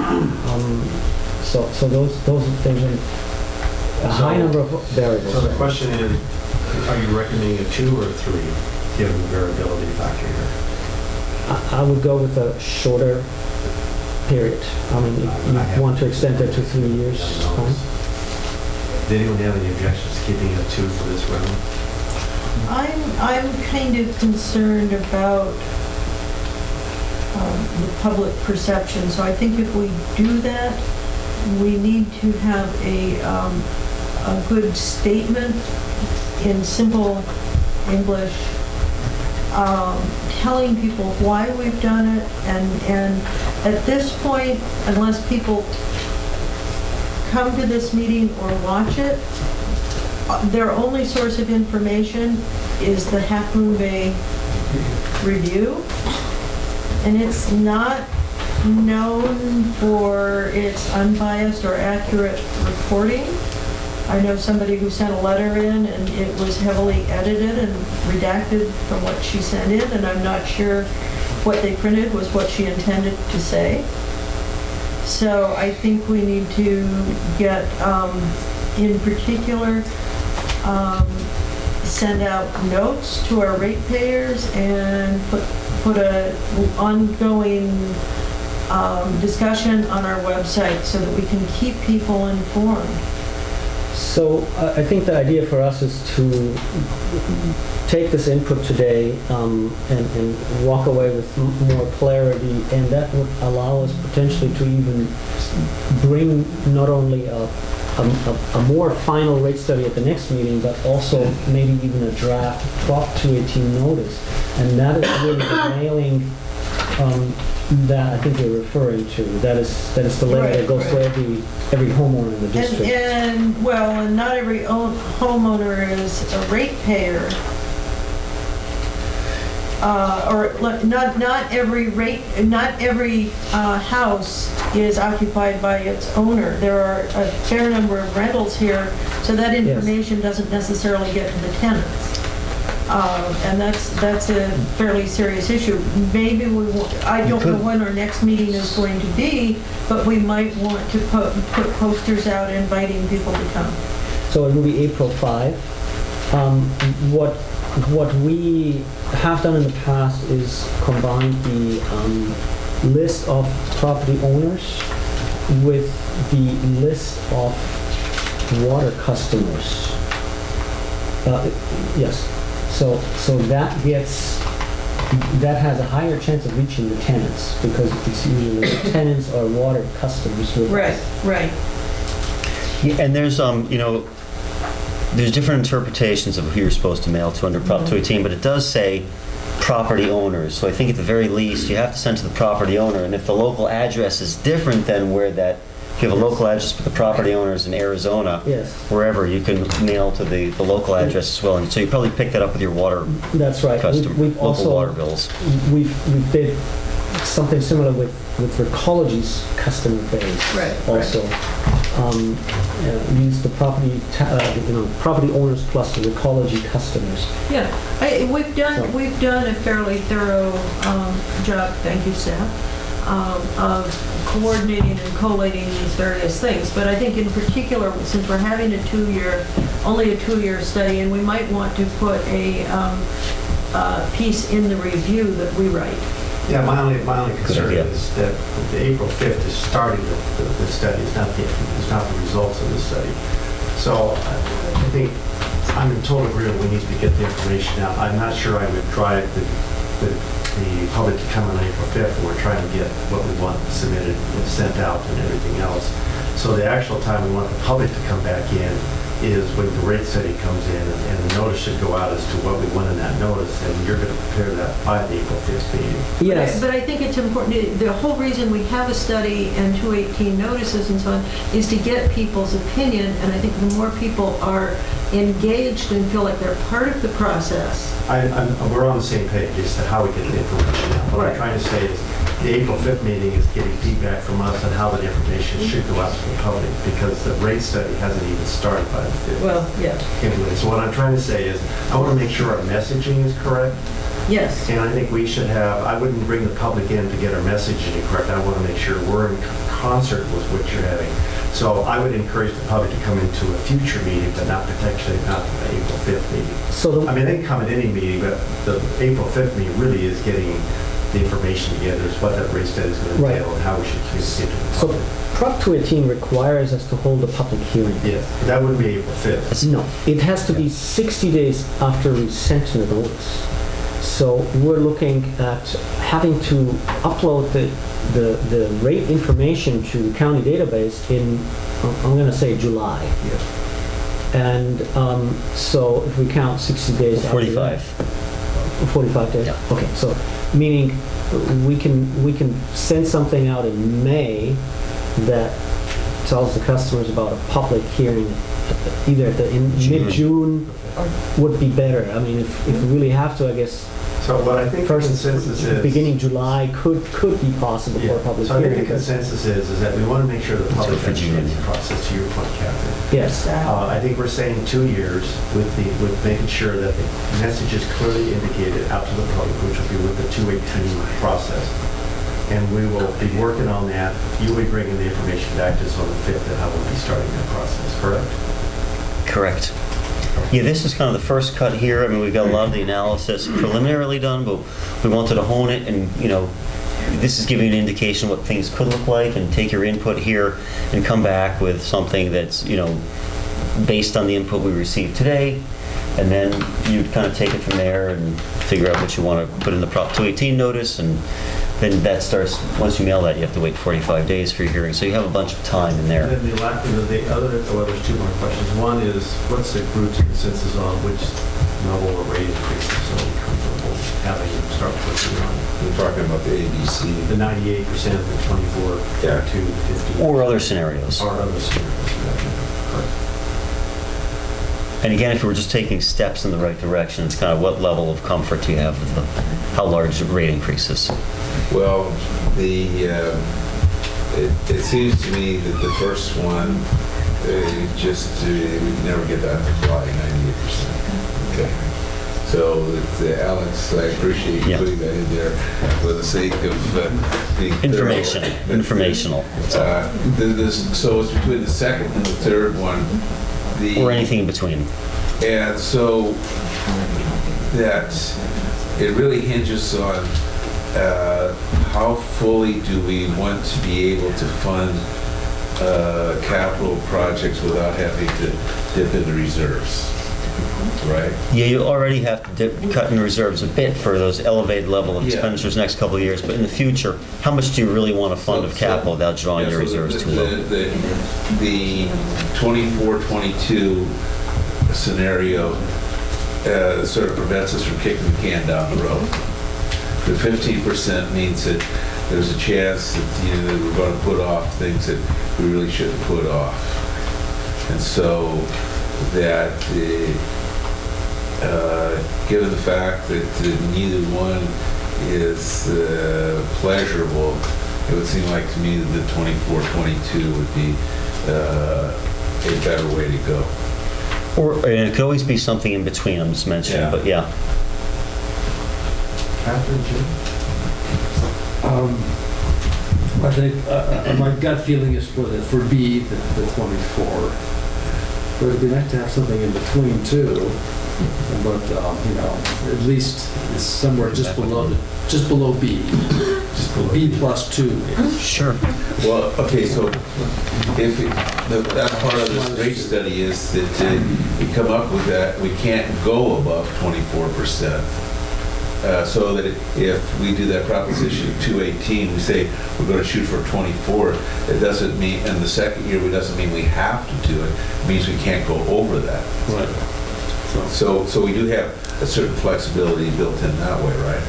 So those there's a high number of variables. So the question is, are you recommending a 2 or a 3, given the variability factor here? I would go with a shorter period. I mean, if you want to extend it to 3 years, fine. Did anyone have any objections to keeping it at 2 for this round? I'm kind of concerned about the public perception. So I think if we do that, we need to have a good statement in simple English, telling people why we've done it, and at this point, unless people come to this meeting or watch it, their only source of information is the Half Moon Bay Review, and it's not known for its unbiased or accurate reporting. I know somebody who sent a letter in and it was heavily edited and redacted from what she sent in, and I'm not sure what they printed was what she intended to say. So I think we need to get, in particular, send out notes to our ratepayers and put a ongoing discussion on our website so that we can keep people informed. So I think the idea for us is to take this input today and walk away with more clarity, and that would allow us potentially to even bring not only a more final rate study at the next meeting, but also maybe even a draft Prop 218 notice. And that is really the mailing that I think you're referring to. That is the letter that goes to every homeowner in the district. And not every homeowner is a ratepayer. Or not every house is occupied by its owner. There are a fair number of rentals here, so that information doesn't necessarily get to the tenants. And that's a fairly serious issue. Maybe I don't know when our next meeting is going to be, but we might want to put posters out inviting people to come. So it will be April 5. What we have done in the past is combine the list of property owners with the list of water customers. Yes. So that has a higher chance of reaching the tenants, because it's usually the tenants are water customers with us. Right. Yeah, and there's there's different interpretations of who you're supposed to mail to under Prop 218, but it does say property owners. So I think at the very least, you have to send to the property owner. And if the local address is different than where that, if you have a local address for the property owners in Arizona, wherever, you can mail to the local address as well. And so you probably pick that up with your water That's right. We've local also, water bills. We've did something similar with Recology's customer base. Also. Use the property owners plus the Recology customers. Yeah, we've done a fairly thorough job. Thank you, Seth, of coordinating and collating these various things. But I think in particular, since we're having only a two-year study, and we might want to put a piece in the review that we write. Yeah, my only concern is that the April 5th is starting the study. It's not the results of the study. So I think I'm in total agreement we need to get the information out. I'm not sure I would drive the public to come on April 5th, and we're trying to get what we want submitted and sent out and everything else. So the actual time we want the public to come back in is when the rate study comes in, and the notice should go out as to what we want in that notice, and you're going to prepare that by the April 5th meeting. Yes. But I think it's important, the whole reason we have a study and 218 notices and so on is to get people's opinion, and I think the more people are engaged and feel like they're part of the process. We're on the same page as to how we get the information out. What I'm trying to say is the April 5th meeting is getting feedback from us on how that information should go out to the public, because the rate study hasn't even started by the 5th. Well, yeah. Anyway, so what I'm trying to say is I want to make sure our messaging is correct. Yes. And I think we should have, I wouldn't bring the public in to get our messaging incorrect. I want to make sure we're in concert with what you're having. So I would encourage the public to come into a future meeting, but not potentially not the April 5th meeting. So I mean, they can come at any meeting, but the April 5th meeting really is getting the information together, is what that rate study is going to Right. entail and how we should communicate to the So public. Prop 218 requires us to hold a public hearing. Yes, that would be April 5th. No, it has to be 60 days after we sent the notice. So we're looking at having to upload the rate information to the county database in, I'm going to say July. Yes. And so if we count 60 days after 45. that, 45 days? Yeah. Okay, so meaning we can send something out in May that tells the customers about a public hearing either in June. mid-June would be better. I mean, if we really have to, I guess So what I think the first, consensus is... beginning July could be possible for a Yeah. public So I think hearing. the consensus is that we want to make sure the public for June. understands the process, to your point, Catherine. Yes. I think we're saying 2 years with making sure that the message is clearly indicated out to the public, which will be with the 218 process. And we will be working on that. You'll be bringing the information back to us on the 5th and how we'll be starting that process, correct? Correct. Yeah, this is kind of the first cut here. I mean, we've got a lot of the analysis preliminarily done, but we wanted to hone it and, this is giving an indication what things could look like, and take your input here and come back with something that's, based on the input we received today, and then you'd kind of take it from there and figure out what you want to put in the Prop 218 notice, and then that starts, once you mail that, you have to wait 45 days for your hearing, so you have a bunch of time in there. And then there's 2 more questions. One is, what's the group's consensus on which level of rate increases are we comfortable having them start pushing on? We're talking about the ABC. The 98%, the 24, Yeah. 2, 50. Or other scenarios. Or other scenarios, for that matter. Correct. And again, if we're just taking steps in the right direction, it's kind of what level of comfort do you have with how large the rate increases? Well, it seems to me that the first one, we never get that to fly, 98%. Okay. So, Alex, I appreciate you Yeah. putting that in there for the sake of being Information, thorough. informational. That's all. So it's between the second and the third one. Or anything in between. And so that it really hinges on how fully do we want to be able to fund capital projects without having to dip into reserves, right? Yeah, you already have to cut in reserves a bit for those elevated level of Yeah. expenditures next couple of years, but in the future, how much do you really want to fund of capital without drawing your Yeah, so reserves too low? The 24-22 scenario sort of prevents us from kicking the can down the road. The 15% means that there's a chance that we're going to put off things that we really shouldn't put off. And so that given the fact that neither one is pleasurable, it would seem like to me that the 24-22 would be a better way to go. And it could always be something in between, I'm just mentioning, Yeah. but yeah. Catherine, Jim? I think my gut feeling is for B, the 24. But it'd be nice to have something in between too. But at least it's somewhere just below B. Just below B plus 2. Sure. Well, okay, so if that part of this rate study is that we come up with that, we can't go above 24%. So that if we do that proposition 218, we say we're going to shoot for 24, it doesn't mean, in the second year, it doesn't mean we have to do it. It means we can't go over that. Right. So we do have a certain flexibility built in that way, right?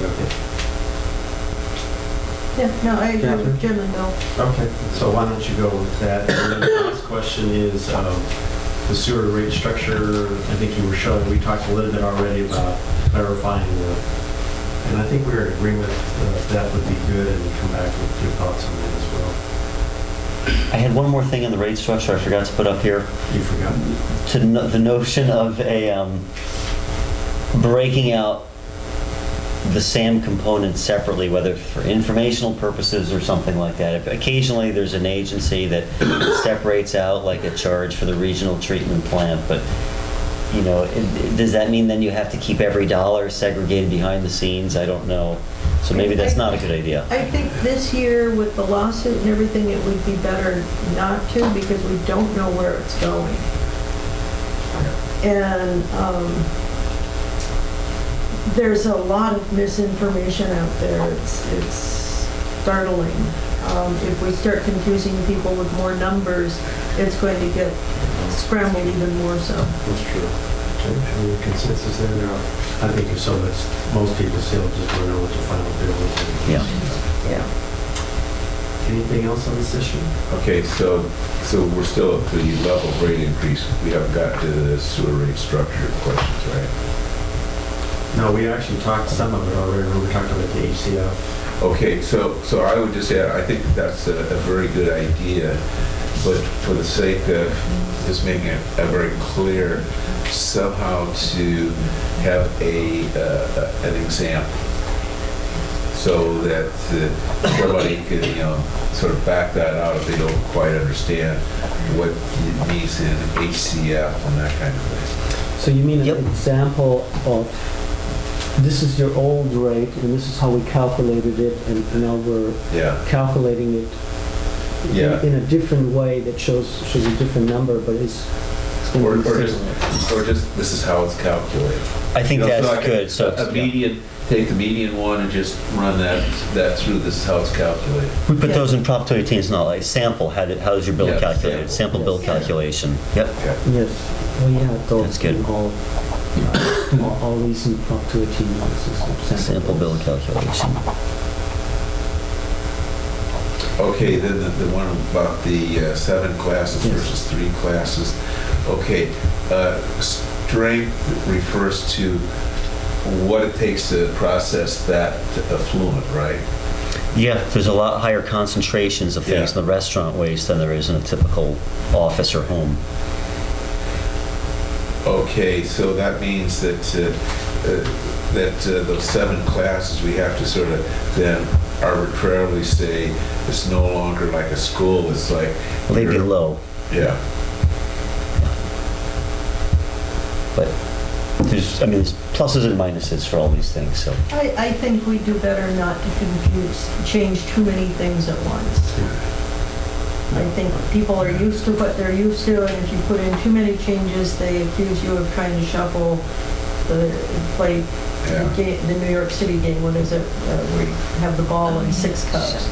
Yeah, no, I agree with Jim and Bill. Okay, so why don't you go with that? And then the last question is the sewer rate structure. I think you were showing, we talked a little bit already about clarifying and I think we're in agreement that would be good, and come back with your thoughts on that as well. I had one more thing in the rate structure I forgot to put up here. You forgot? The notion of a breaking out the SAM component separately, whether for informational purposes or something like that. Occasionally, there's an agency that separates out like a charge for the regional treatment plant, but, you know, does that mean then you have to keep every dollar segregated behind the scenes? I don't know. So maybe that's not a good idea. I think this year with the lawsuit and everything, it would be better not to, because we don't know where it's going. And there's a lot of misinformation out there. It's startling. If we start confusing people with more numbers, it's going to get scrambled even more so. That's true. Any consensus there now? I think so. That's most people still just want to know what the final bill is. Yeah. Yeah. Anything else on this issue? Okay, so we're still at the level of rate increase. We haven't got to the sewer rate structure questions, right? No, we actually talked some of it already. We were talking about the HCF. Okay, so I would just add, I think that's a very good idea, but for the sake of just making it very clear, somehow to have an example, so that somebody can, you know, sort of back that out if they don't quite understand what it means in HCF and that kind of thing. So you mean Yep. an example of, this is your old rate, and this is how we calculated it, and now we're Yeah, calculating it yeah. in a different way that shows a different number, but it's going Or to be just, similar. this is how it's calculated. I think You know, so that's I could- good. So A median, take the median one and just run that through, this is how it's calculated. we put those in Prop 218. It's not like sample. How does your bill Yeah, calculated? Sample bill Yes. calculation. Yep. Okay. Yes, well, yeah, those That's good. all recent Prop 218 notices. Sample bill calculation. Okay, then the one about the 7 classes Yes. versus 3 classes. Okay, strength refers to what it takes to process that effluent, right? Yeah, there's a lot higher concentrations of things Yeah. in the restaurant waste than there is in a typical office or home. Okay, so that means that those 7 classes, we have to sort of then arbitrarily say it's no longer like a school, it's like... Well, they'd be low, Yeah, but there's pluses and minuses for all these things, so. I think we do better not to change too many things at once. I think people are used to what they're used to, and if you put in too many changes, they accuse you of trying to shuffle play Yeah. the New York City game. What is it? Where you have the ball in 6 cups.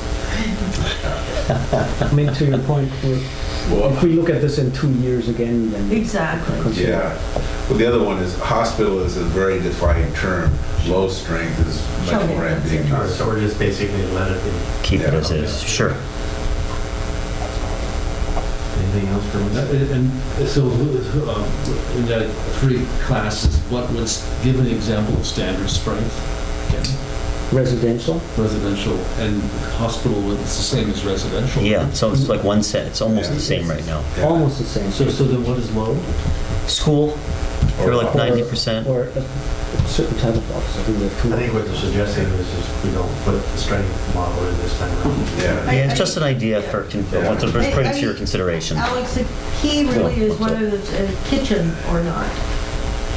I mean, to your point, well, if we look at this in 2 years again, then... Exactly. yeah. Well, the other one is hospital is a very defined term. Low strength is much more ambiguous. So we're just basically let it be. Keep it Yeah. as is, sure. Anything else for me? And so, in that 3 classes, what was, give an example of standard strength? Again, Residential? residential and hospital, it's the same as residential. Yeah, so it's like 1 cent. It's almost the same right now. Yeah. Almost the same. So then what is low? School, they're like 90%. Or a certain type of office. I think there are 2. I think what they're suggesting is just we don't put the strength model in this time around. Yeah. Yeah, it's just an idea for, Yeah. to bring it to your consideration. Alex, the key really is whether it's a kitchen or not.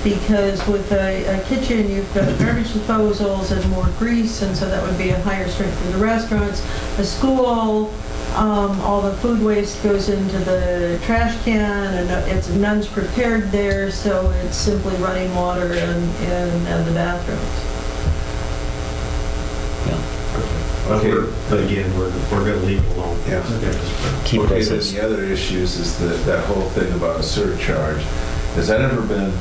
Because with a kitchen, you've got garbage disposals and more grease, and so that would be a higher strength for the restaurants. A school, all the food waste goes into the trash can, and none's prepared there, so it's simply running water in the bathrooms. But again, we're going to leave it alone. Yeah. Keep it Okay, as then is. the other issues is that whole thing about a surcharge. Has that ever been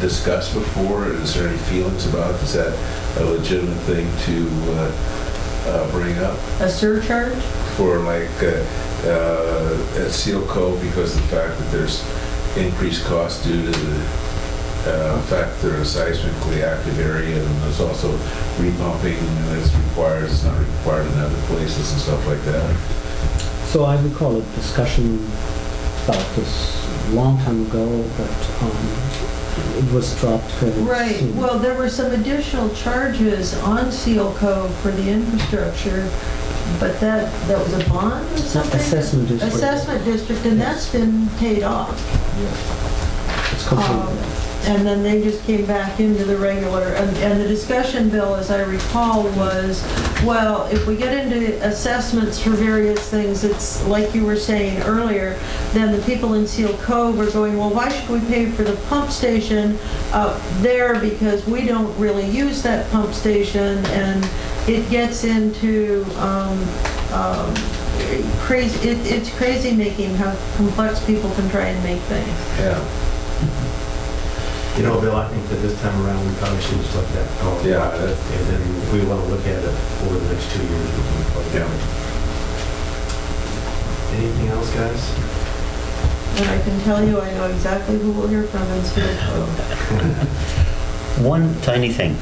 discussed before? Is there any feelings about it? Is that a legitimate thing to bring up A surcharge? for like at Seal Cove, because of the fact that there's increased cost due to the fact they're a seismically active area, and there's also repumping that's required, it's not required in other places and stuff like that. So I recall a discussion about this a long time ago, but it was dropped fairly Right, soon. well, there were some additional charges on Seal Cove for the infrastructure, but that was a bond or something? Assessment district. Assessment district, and that's been paid off. It's complete. And then they just came back into the regular, and the discussion, Bill, as I recall, was, well, if we get into assessments for various things, it's like you were saying earlier, then the people in Seal Cove are going, well, why should we pay for the pump station up there, because we don't really use that pump station, and it gets into crazy, it's crazy making how complex people can try and make things. Yeah. You know, Bill, I think that this time around, we probably should just look at that. Yeah. And then if we want to look at it over the next 2 years, we can look at it. Anything else, guys? And I can tell you, I know exactly who we'll hear from in Seal Cove. One tiny thing.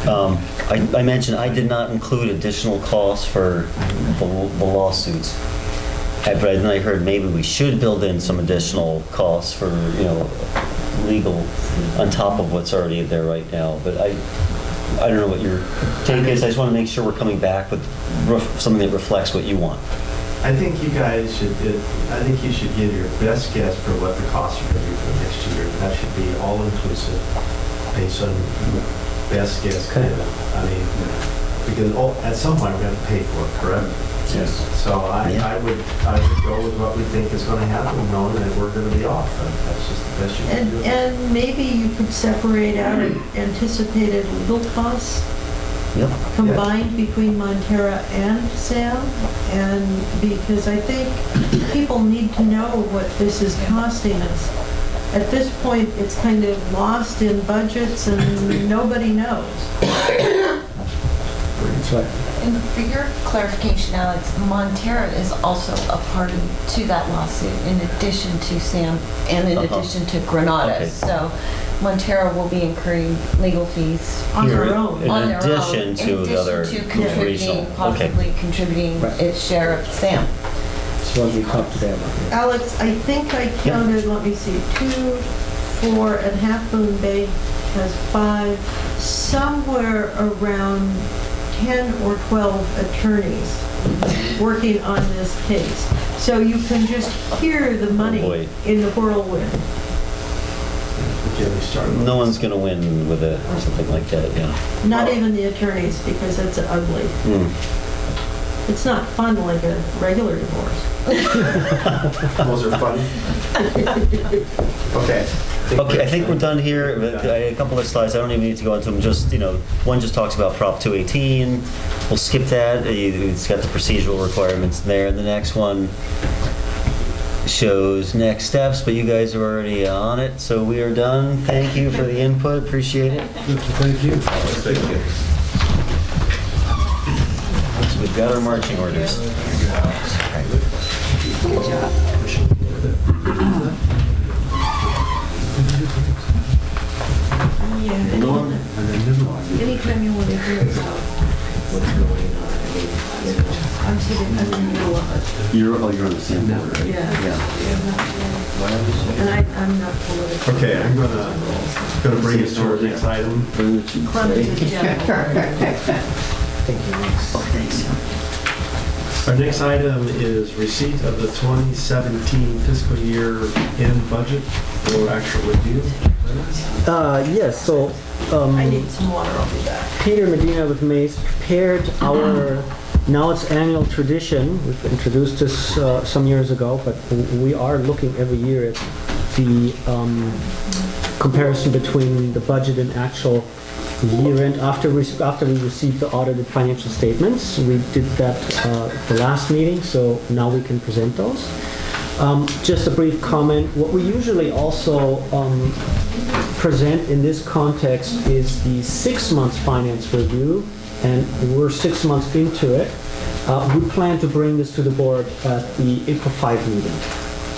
I mentioned I did not include additional costs for the lawsuits. But then I heard maybe we should build in some additional costs for, legal on top of what's already there right now. But I don't know what your take is. I just want to make sure we're coming back with something that reflects what you want. I think you guys should, I think you should give your best guess for what the costs are going to be for next year. That should be all inclusive, based on best guess kind of. I mean, because at some point we're going to pay for it, correct? Yes. So I would go with what we think is going to happen, knowing that we're going to be off. That's just the best you can do. And maybe you could separate out anticipated legal costs Yep. combined between Montara and Sam, and because I think people need to know what this is costing us. At this point, it's kind of lost in budgets and nobody knows. That's right. And for your clarification, Alex, Montara is also a party to that lawsuit in addition to Sam and in addition to Granada. Okay. So Montara will be incurring legal fees On Here, their own. In on their own. addition to the other In addition to contributing, regional. possibly contributing Right. its share of Sam. That's what we talked today about. Alex, I think I counted, let me see, 2, 4, and Half Moon Bay has 5, somewhere around 10 or 12 attorneys working on this case. So you can just hear the money boy. in the whirlwind. Jimmy started. No one's going to win with something like that, yeah. Not even the attorneys, because it's ugly. It's not fun like a regular divorce. Those are fun. Okay. Okay, I think we're done here. But a couple of slides, I don't even need to go into them. Just, one just talks about Prop 218. We'll skip that. It's got the procedural requirements there. The next one shows next steps, but you guys are already on it, so we are done. Thank you for the input. Appreciate it. Thank you. Thank you. So we've got our marching orders. Good job. Yeah. Anytime you want to hear about what's going on, I'm sitting in the middle of it. You're on the same board, right? Yeah. And I'm not political. Okay, I'm gonna bring us to our next item. Clemens is general. Our next item is receipt of the 2017 fiscal year end budget for actual review. Yes, so I need some water, I'll be back. Peter Medina with Mace prepared our, now it's annual tradition. We've introduced this some years ago, but we are looking every year at the comparison between the budget and actual year end after we received the audited financial statements. We did that the last meeting, so now we can present those. Just a brief comment. What we usually also present in this context is the 6-month finance review, and we're 6 months into it. We plan to bring this to the board at the April 5 meeting.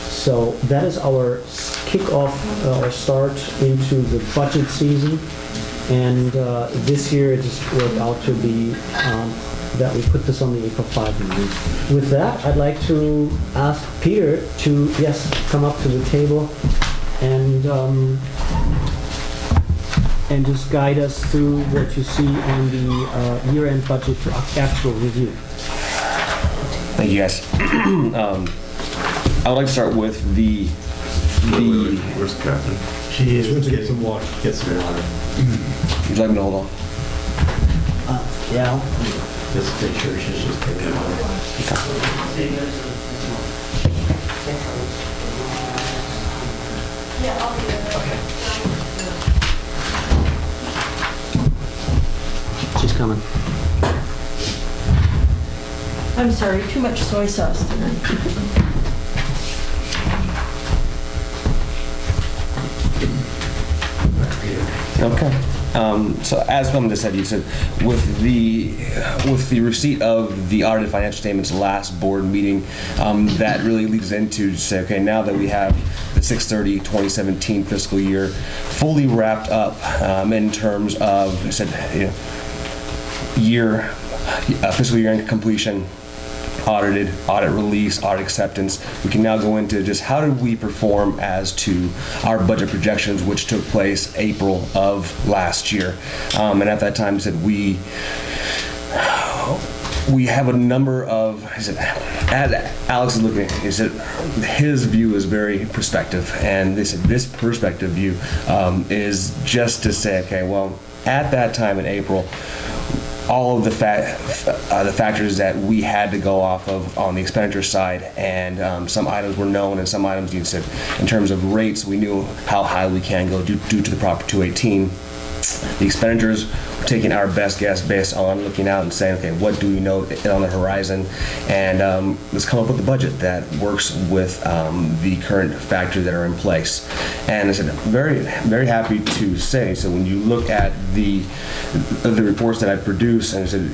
So that is our kickoff, our start into the budget season. And this year it just worked out to be that we put this on the April 5 meeting. With that, I'd like to ask Peter to, come up to the table and and just guide us through what you see on the year-end budget for actual review. Thank you, guys. I would like to start with the Where's Catherine? She is. She wants to get some water. Get some water. would you like me to hold on? Yeah. Just make sure she's just taking water. She's coming. I'm sorry, too much soy sauce tonight. Okay. So as Clement said, you said with the receipt of the audited financial statements last board meeting, that really leads into say, okay, now that we have the 6/30/2017 fiscal year fully wrapped up in terms of I said, fiscal year end completion, audited, audit release, audit acceptance. We can now go into just how did we perform as to our budget projections, which took place April of last year. And at that time, said we have a number of, he said, as Alex is looking at it, he said his view is very perspective. And they said this perspective view is just to say, okay, well, at that time in April, all of the factors that we had to go off of on the expenditure side, and some items were known and some items you said in terms of rates, we knew how high we can go due to the Prop 218. The expenditures, we're taking our best guess based on looking out and saying, okay, what do we know on the horizon? And let's come up with a budget that works with the current factors that are in place. And I said, very, very happy to say, so when you look at the reports that I produce, and I said,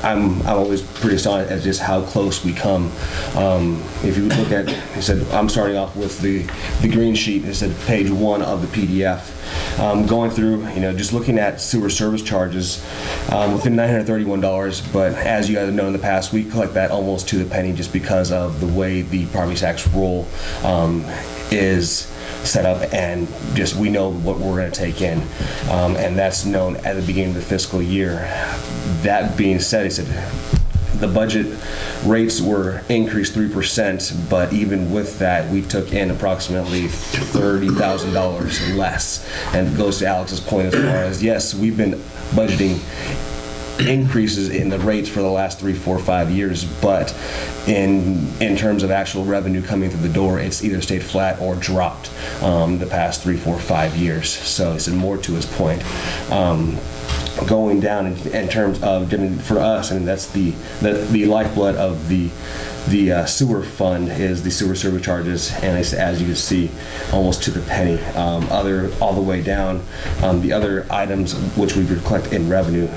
I'm always pretty astonished at just how close we come. If you look at, he said, I'm starting off with the green sheet. It said page 1 of the PDF. Going through, just looking at sewer service charges within $931. But as you guys know in the past, we collect that almost to the penny just because of the way the property tax roll is set up, and just we know what we're going to take in, and that's known at the beginning of the fiscal year. That being said, he said the budget rates were increased 3%, but even with that, we took in approximately $30,000 less. And it goes to Alex's point as far as, yes, we've been budgeting increases in the rates for the last 3, 4, 5 years, but in terms of actual revenue coming through the door, it's either stayed flat or dropped the past 3, 4, 5 years. So it's more to his point. Going down in terms of for us, and that's the lifeblood of the sewer fund is the sewer service charges, and as you can see, almost to the penny. All the way down, the other items which we collect in revenue,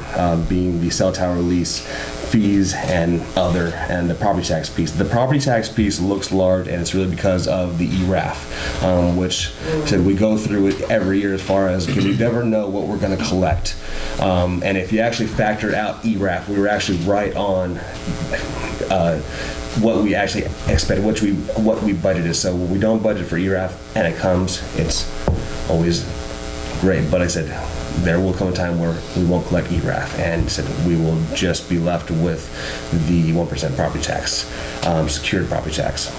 being the cell tower lease, fees, and the property tax piece. The property tax piece looks large, and it's really because of the ERAF, which said we go through it every year as far as we never know what we're going to collect. And if you actually factored out ERAF, we were actually right on what we actually expected, what we budgeted. So when we don't budget for ERAF and it comes, it's always great. But I said there will come a time where we won't collect ERAF, and said we will just be left with the 1% property tax, secured property tax.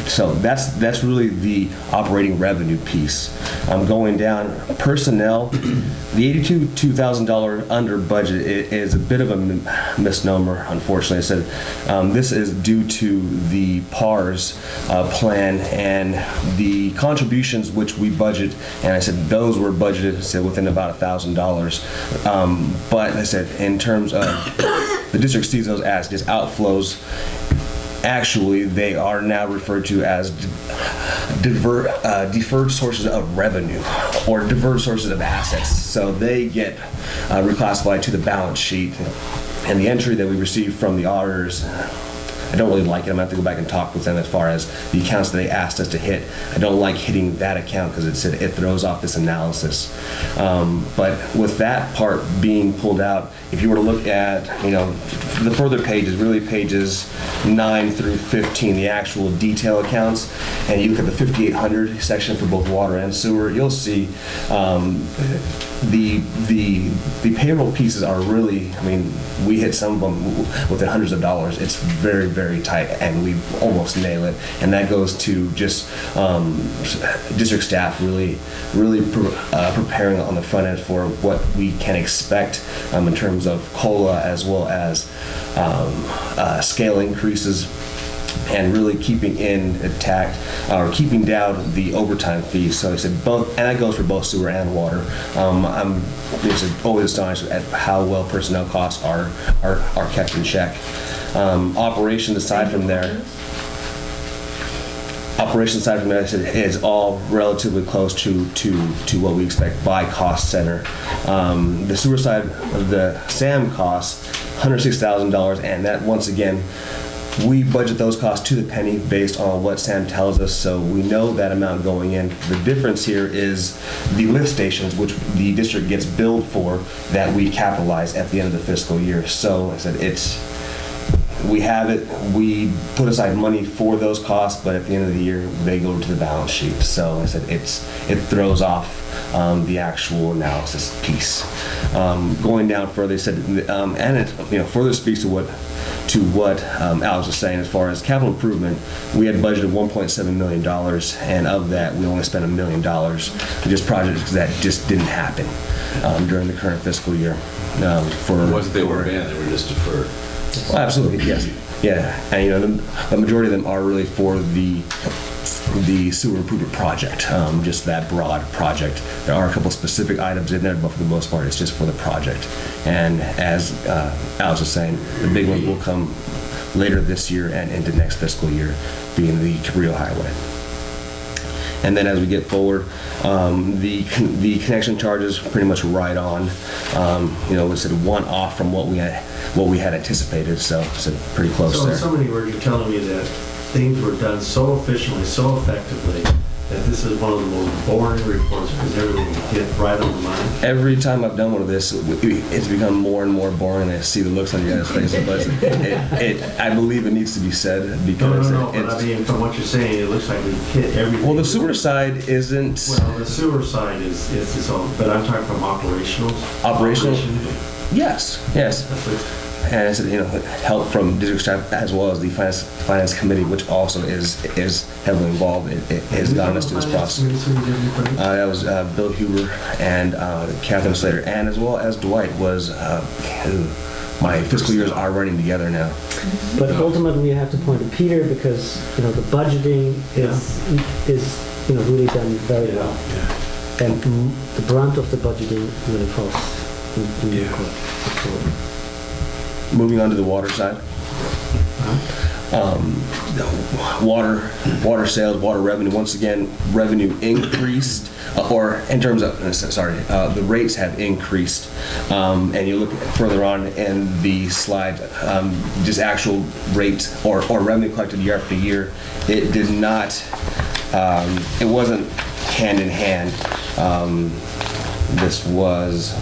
So that's really the operating revenue piece. Going down, personnel, the $82,000 under budget is a bit of a misnomer, unfortunately. I said this is due to the PARS plan and the contributions which we budget, and I said those were budgeted within about $1,000. But I said in terms of the district sees those as just outflows. Actually, they are now referred to as deferred sources of revenue or deferred sources of assets. So they get reclassified to the balance sheet. And the entry that we received from the auditors I don't really like it. I'm gonna have to go back and talk with them as far as the accounts that they asked us to hit. I don't like hitting that account because it throws off this analysis. But with that part being pulled out, if you were to look at, the further pages, really pages 9 through 15, the actual detail accounts, and you look at the 5800 section for both water and sewer, you'll see the payroll pieces are really, we hit some of them within hundreds of dollars. It's very, very tight, and we almost nail it. And that goes to just district staff really preparing on the front end for what we can expect in terms of COLA as well as scale increases, and really keeping keeping down the overtime fees. So I said both, and that goes for both sewer and water. I'm always astonished at how well personnel costs are kept in check. Operations aside from there, I said, is all relatively close to what we expect by cost center. The sewer side of the SAM costs $106,000, and that, once again, we budget those costs to the penny based on what Sam tells us, so we know that amount going in. The difference here is the lift stations, which the district gets billed for, that we capitalize at the end of the fiscal year. So I said, we have it, we put aside money for those costs, but at the end of the year, they go to the balance sheet. So I said, it throws off the actual analysis piece. Going down further, they said, and it further speaks to what Alex was saying as far as capital improvement. We had budgeted $1.7 million, and of that, we only spent $1 million for just projects that just didn't happen during the current fiscal year. Once they were banned, they were just deferred. Well, absolutely, yes. Yeah, and the majority of them are really for the sewer improvement project, just that broad project. There are a couple specific items in there, but for the most part, it's just for the project. And as Alex was saying, the big one will come later this year and into next fiscal year, being the Cabrillo Highway. And then as we get forward, the connection charges pretty much right on. We said one off from what we had anticipated, so pretty close there. So in so many words, you're telling me that things were done so efficiently, so effectively, that this is one of the most boring reports because everything gets right on the money. Every time I've done one of this, it's become more and more boring. I see the looks on you guys' faces, but I believe it needs to be said because No, but I mean, from what you're saying, it looks like we've hit everything. Well, the sewer side isn't. Well, the sewer side is its own, but I'm talking from operational. Operational? Yes. And I said, help from district staff as well as the finance committee, which also is heavily involved. It has gotten us to this process. That was Bill Huber and Catherine Slater, and as well as Dwight was. My fiscal years are running together now. But ultimately, you have to point to Peter because the budgeting is really done very well, and the brunt of the budgeting really falls in your court. Absolutely. Moving on to the water side. Water sales, water revenue. Once again, revenue increased, or in terms of, the rates have increased. And you look further on in the slide, just actual rates or revenue collected year after year. It did not, it wasn't hand in hand. This was,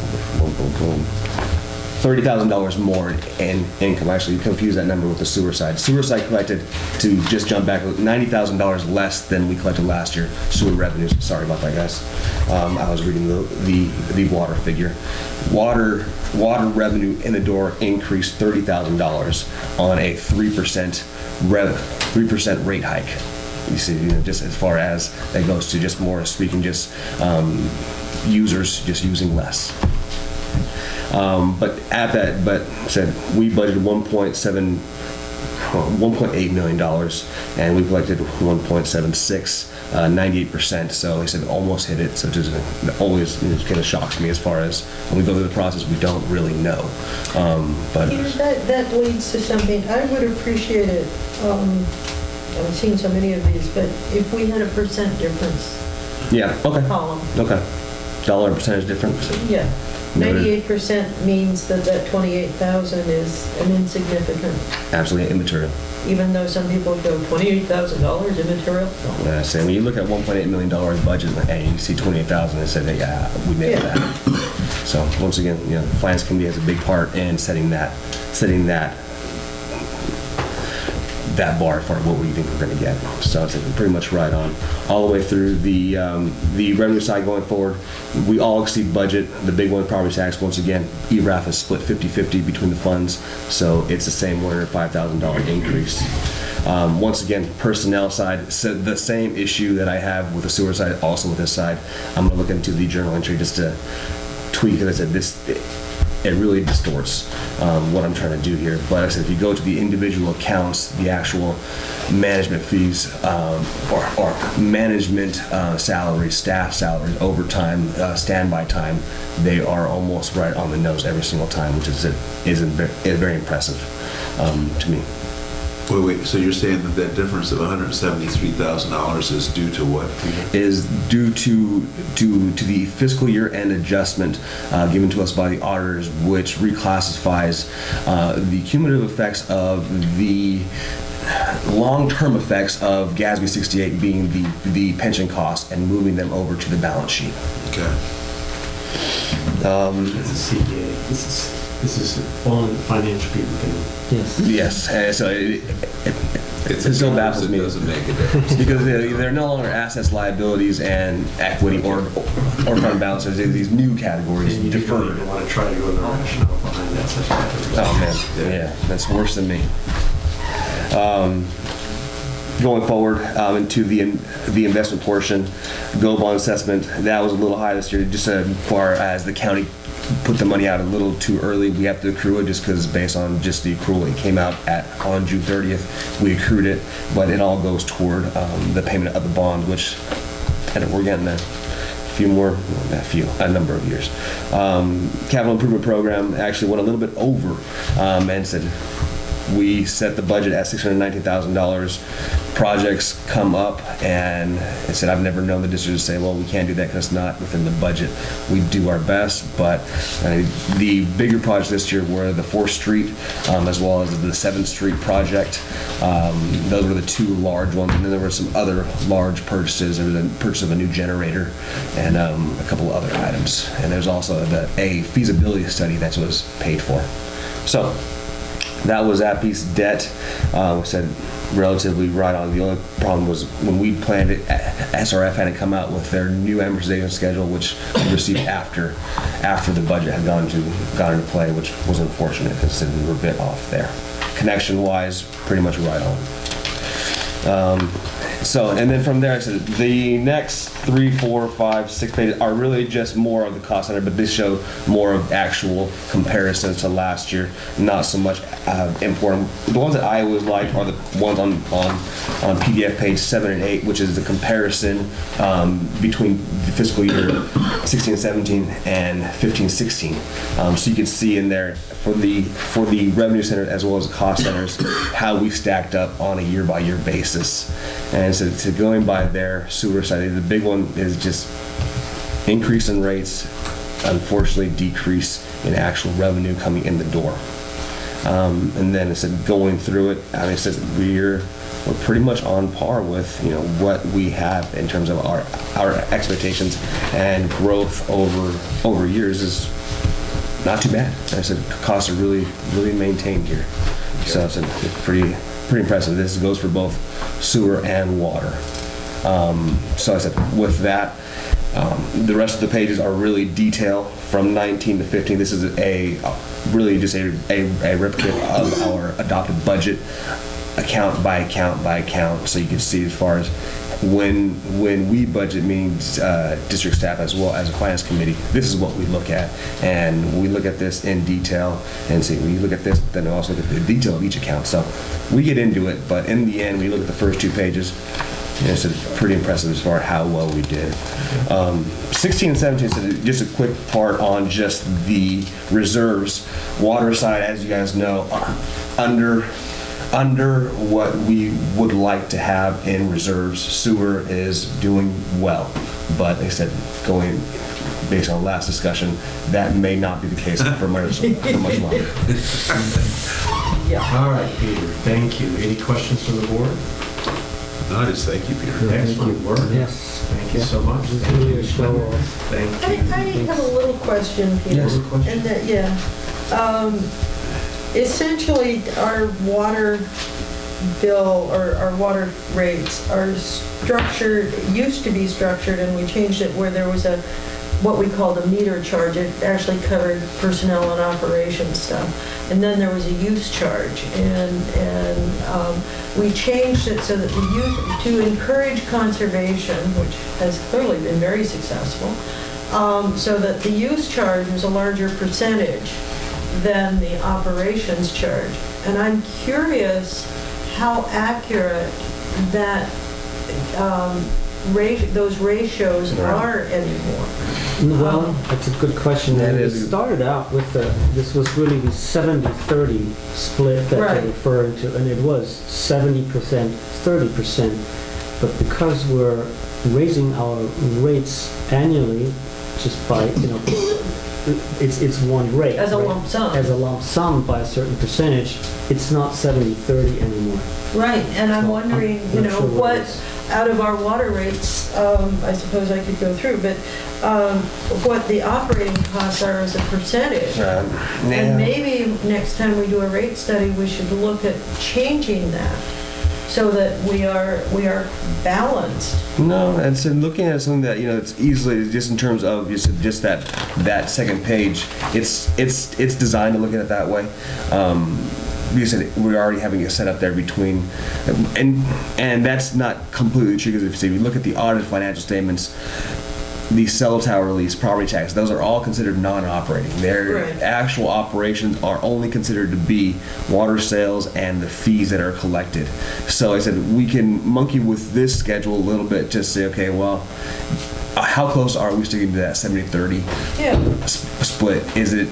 $30,000 more in income. Actually, you confuse that number with the sewer side. Sewer side collected, to just jump back, $90,000 less than we collected last year. Sewer revenues, sorry about that, guys. I was reading the water figure. Water revenue in the door increased $30,000 on a 3% rate hike. You see, just as far as that goes to just more speaking, just users just using less. But said we budgeted $1.8 million, and we collected 1.76, 98%. So he said almost hit it. So just always kind of shocks me as far as when we go through the process, we don't really know. But that leads to something I would appreciate it. I've seen so many of these, but if we had a percent difference. Yeah. Okay. Column. Okay. Dollar percentage difference. Yeah. 98% means that 28,000 is an insignificant. Absolutely immaterial. even though some people go $28,000 in material. Yeah, so when you look at $1.8 million budget and you see 28,000 and say, hey, yeah, we made that. So once again, the finance committee has a big part in setting that bar for what we think we're going to get. So it's pretty much right on all the way through the revenue side going forward. We all exceed budget. The big one, property tax, once again, ERAF is split 50-50 between the funds. So it's the same $105,000 increase. Once again, personnel side, so the same issue that I have with the sewer side, also with this side. I'm going to look into the journal entry just to tweak it. I said it really distorts what I'm trying to do here. But I said, if you go to the individual accounts, the actual management fees or management salaries, staff salaries, overtime, standby time, they are almost right on the nose every single time, which is very impressive to me. Wait, so you're saying that difference of $173,000 is due to what? Is due to the fiscal year end adjustment given to us by the auditors, which reclassifies the cumulative effects of the long-term effects of GASB 68 being the pension costs and moving them over to the balance sheet. Okay. It's a CPA. This is only financial people can. Yes. Yes, so it still baffles me. It doesn't make a difference. Because they're no longer assets, liabilities, and equity or fund balances. They're these new categories, And you don't deferred. even want to try to go in the rationale behind that such a Oh man, yeah, that's worse than me. Going forward into the investment portion, GO bond assessment, that was a little high this year, just as far as the county put the money out a little too early. We have to accrue it just because based on just the accrual it came out on June 30th. We accrued it, but it all goes toward the payment of the bond, which we're getting there. A number of years. Capital improvement program actually went a little bit over and said we set the budget at $619,000. Projects come up, and I said I've never known the district to say, well, we can't do that because it's not within the budget. We do our best, but the bigger projects this year were the 4th Street as well as the 7th Street project. Those were the two large ones, and then there were some other large purchases. There was a purchase of a new generator and a couple of other items. And there's also a feasibility study that was paid for. So that was that piece. Debt, we said relatively right on. The only problem was when we planned it, SRF hadn't come out with their new amortization schedule, which we received after the budget had gone into play, which was unfortunate because we were a bit off there. Connection-wise, pretty much right on. And then from there, I said the next 3, 4, 5, 6 pages are really just more of the cost center, but this showed more of actual comparisons to last year, not so much important. The ones that I always liked are the ones on PDF page 7 and 8, which is the comparison between the fiscal year 16 and 17 and 15 16. So you can see in there for the revenue center as well as the cost centers how we stacked up on a year-by-year basis. And so going by their sewer side, the big one is just increase in rates, unfortunately decrease in actual revenue coming in the door. And then it said going through it, and it says we're pretty much on par with what we have in terms of our expectations, and growth over years is not too bad. I said costs are really maintained here, so it's pretty impressive. This goes for both sewer and water. So I said with that, the rest of the pages are really detail from 19 to 15. This is really just a replica of our adopted budget, account by account, so you can see as far as when we budget, means district staff as well as a finance committee, this is what we look at, and we look at this in detail and see, when you look at this, then we also look at the detail of each account. So we get into it, but in the end, we look at the first 2 pages. It's pretty impressive as far as how well we did. 16 and 17, so just a quick part on just the reserves. Water side, as you guys know, under what we would like to have in reserves. Sewer is doing well, but like I said, based on last discussion, that may not be the case for much longer. All right, Peter, thank you. Any questions from the board? No, just thank you, Peter. Excellent work. Yes. Thank you so much. It's really a show off. Thank I you. have a little question, Peter. Yes. And that, essentially, our water bill or our water rates are structured, used to be structured, and we changed it where there was what we called a meter charge. It actually covered personnel and operations stuff. And then there was a use charge. And we changed it so that to encourage conservation, which has clearly been very successful, so that the use charge was a larger percentage than the operations charge. And I'm curious how accurate that those ratios are anymore. Well, that's a good question. That And is- it started out with this was really the 70-30 split that Right. they're referring to, and it was 70%, 30%. But because we're raising our rates annually, just by, it's one rate. As a right? lump sum. As a lump sum by a certain percentage, it's not 70-30 anymore. Right, and I'm So, wondering, I'm not sure what it is. out of our water rates, I suppose I could go through, but what the operating costs are as a percentage. And maybe next time we do a rate study, we should look at changing that so that we are balanced. No, and so looking at something that, it's easily, just in terms of just that second page, it's designed to look at it that way. You said we're already having it set up there between, and that's not completely true, because if you look at the audited financial statements, the cell tower lease, property tax, those are all considered non-operating. Their Right. actual operations are only considered to be water sales and the fees that are collected. So I said we can monkey with this schedule a little bit, just say, okay, well, how close are we sticking to that 70-30 Yeah. split? Is it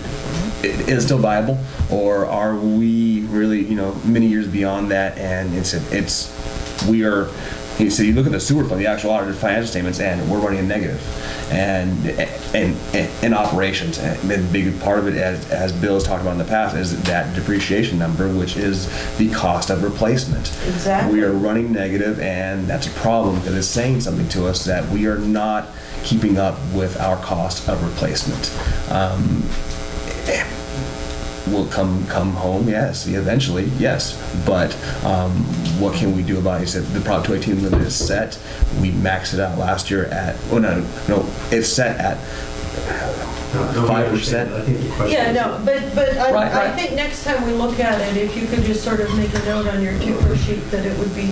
still viable, or are we really, many years beyond that? And we are. So you look at the sewer fund, the actual audited financial statements, and we're running a negative, and in operations. And a big part of it, as Bill has talked about in the past, is that depreciation number, which is the cost of replacement. Exactly. We are running negative, and that's a problem, because it's saying something to us that we are not keeping up with our cost of replacement. Will come home, yes, eventually, yes. But what can we do about it? You said the Prop 218 limit is set. We maxed it out last year at, it's set at 5%. I think the question Yeah, is- no, but I Right. think next time we look at it, if you could just sort of make a note on your two-per sheet that it would be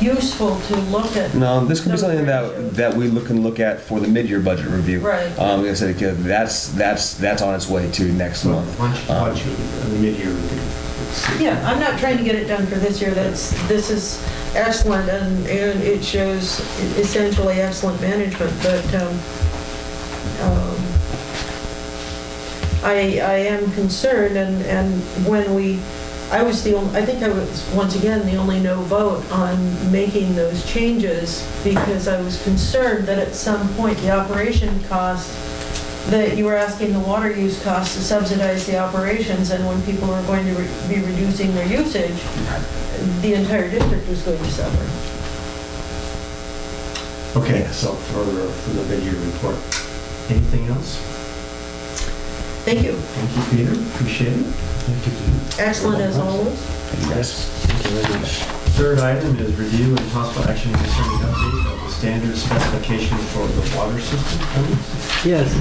useful to look at. No, this could be those something ratios. that we can look at for the mid-year budget review. Right. Like I said, that's on its way to next month. Why don't you, in the mid-year review? Yeah, I'm not trying to get it done for this year. This is excellent, and it shows essentially excellent management, but I am concerned, and when I think I was, once again, the only no vote on making those changes, because I was concerned that at some point the operation cost, that you were asking the water use costs to subsidize the operations, and when people were going to be reducing their usage, the entire district was going to suffer. Okay, so for the mid-year report. Anything else? Thank you. Thank you, Peter. Appreciate it. Thank you, Peter. Excellent as always. Yes, thank you very much. Third item is review and possible action concerning update of the standard specification for the water system. Yes.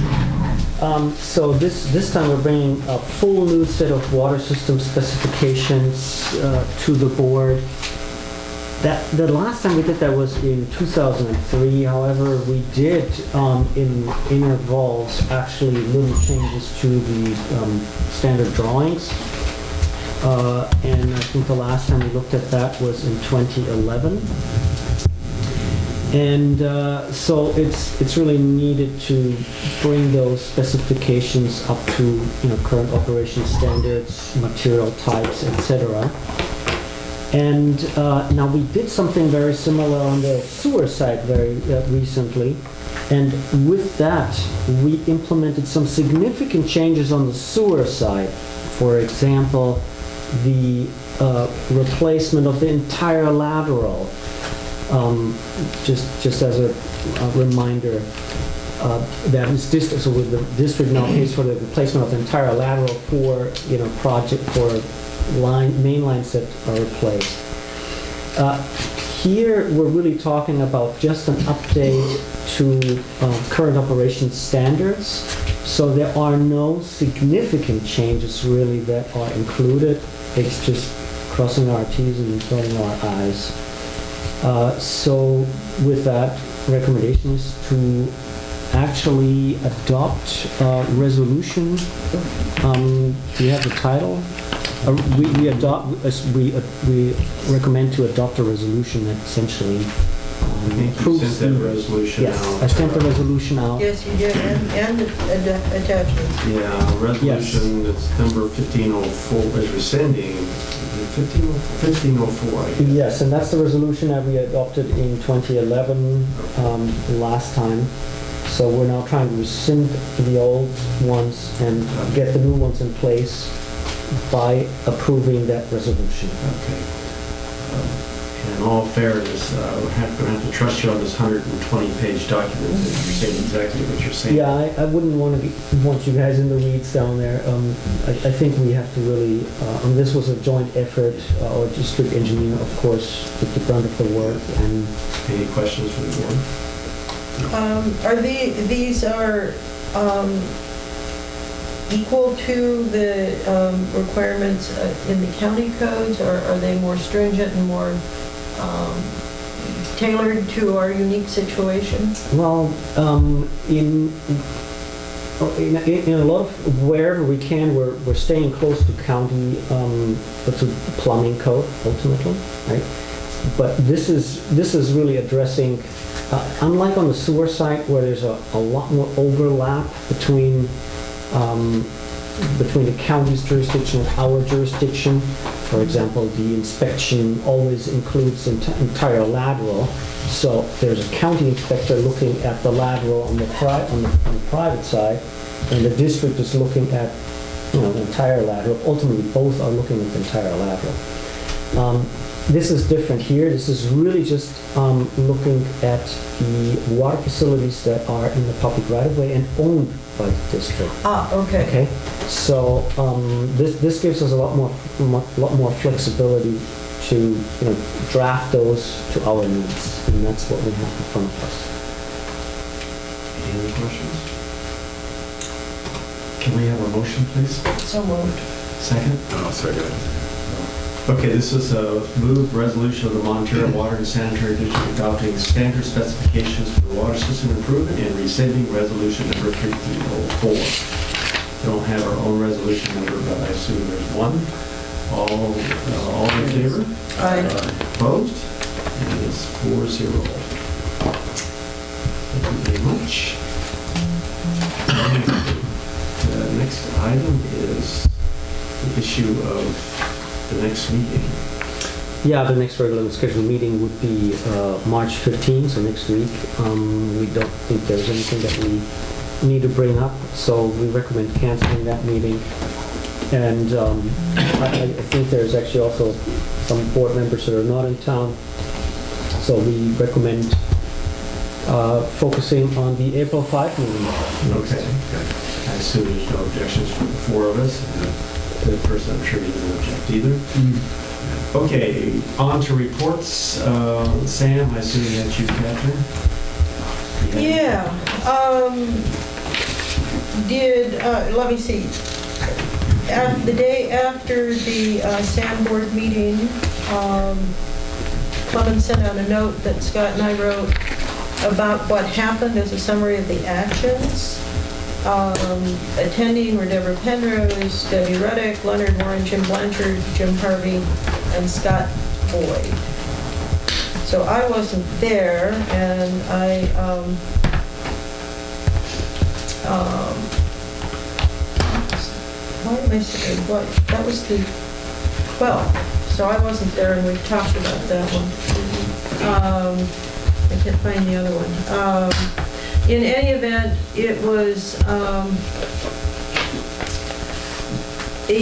So this time we're bringing a full new set of water system specifications to the board. The last time we did that was in 2003. However, we did in intervals actually little changes to the standard drawings. And I think the last time we looked at that was in 2011. And so it's really needed to bring those specifications up to current operation standards, material types, etc. And now we did something very similar on the sewer side very recently. And with that, we implemented some significant changes on the sewer side. For example, the replacement of the entire lateral. Just as a reminder, that is so with the district now pays for the replacement of the entire lateral for project for main lines that are replaced. Here we're really talking about just an update to current operations standards. So there are no significant changes really that are included. It's just crossing our T's and dotting our I's. So with that, recommendation is to actually adopt a resolution. Do you have the title? We recommend to adopt a resolution that essentially I think you approves sent that resolution out. Yes, I sent the resolution out. Yes, you did, and attachments. Yeah, resolution that's number 1504 is rescinding, 1504, I guess. Yes, and that's the resolution that we adopted in 2011, last time. So we're now trying to rescind the old ones and get the new ones in place by approving that resolution. Okay. In all fairness, we're going to have to trust you on this 120-page document that you're saying exactly what you're saying. Yeah, I wouldn't want you guys in the weeds down there. I think we have to really, and this was a joint effort. Our district engineer, of course, took the brunt of the work. And any questions for the board? Are these equal to the requirements in the county codes, or are they more stringent and more tailored to our unique situation? well, in a lot of wherever we can, we're staying close to county, to plumbing code ultimately, right? But this is really addressing, unlike on the sewer side where there's a lot more overlap between the county's jurisdiction and our jurisdiction. For example, the inspection always includes entire lateral. So there's a county inspector looking at the lateral on the private side, and the district is looking at the entire lateral. Ultimately, both are looking at the entire lateral. This is different here. This is really just looking at the water facilities that are in the public right-of-way and owned by the district. Okay. Okay, so this gives us a lot more flexibility to draft those to our needs, and that's what we have in front of us. Any other questions? Can we have a motion, please? So moved. Second? I'll second it. Okay, this is a moved resolution of the Montara Water and Sanitary District adopting standard specifications for the water system improvement and rescinding resolution number 1504. We don't have our own resolution number, but I assume there's one. All in favor? Aye. Opposed? And it's 4-0. Thank you very much. The next item is the issue of the next meeting. Yeah, the next regular scheduled meeting would be March 15th, so next week. We don't think there's anything that we need to bring up, so we recommend canceling that meeting. And I think there's actually also some board members that are not in town, so we recommend focusing on the April 5 meeting. Okay. I assume there's no objections from the four of us. The person, I'm sure he doesn't object either. Okay, on to reports. Sam, I assume that's you, Catherine? Yeah. Let me see. The day after the SAM board meeting, Clemens sent out a note that Scott and I wrote about what happened as a summary of the actions. Attending were Deborah Penrose, Debbie Ruddick, Leonard Warren, Jim Blanchard, Jim Harvey, and Scott Boyd. So I wasn't there, and why am I saying what? That was the 12th. so I wasn't there, and we talked about that one. I can't find the other one. In any event, it was a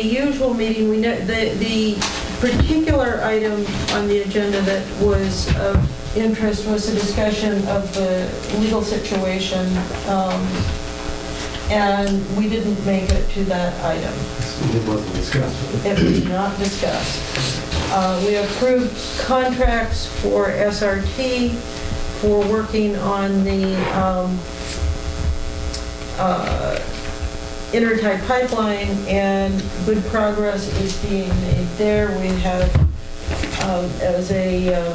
usual meeting. We know the particular item on the agenda that was of interest was a discussion of the legal situation, and we didn't make it to that item. It wasn't discussed. It was not discussed. We approved contracts for SRT for working on the intertie pipeline, and good progress is being made there. We have, as a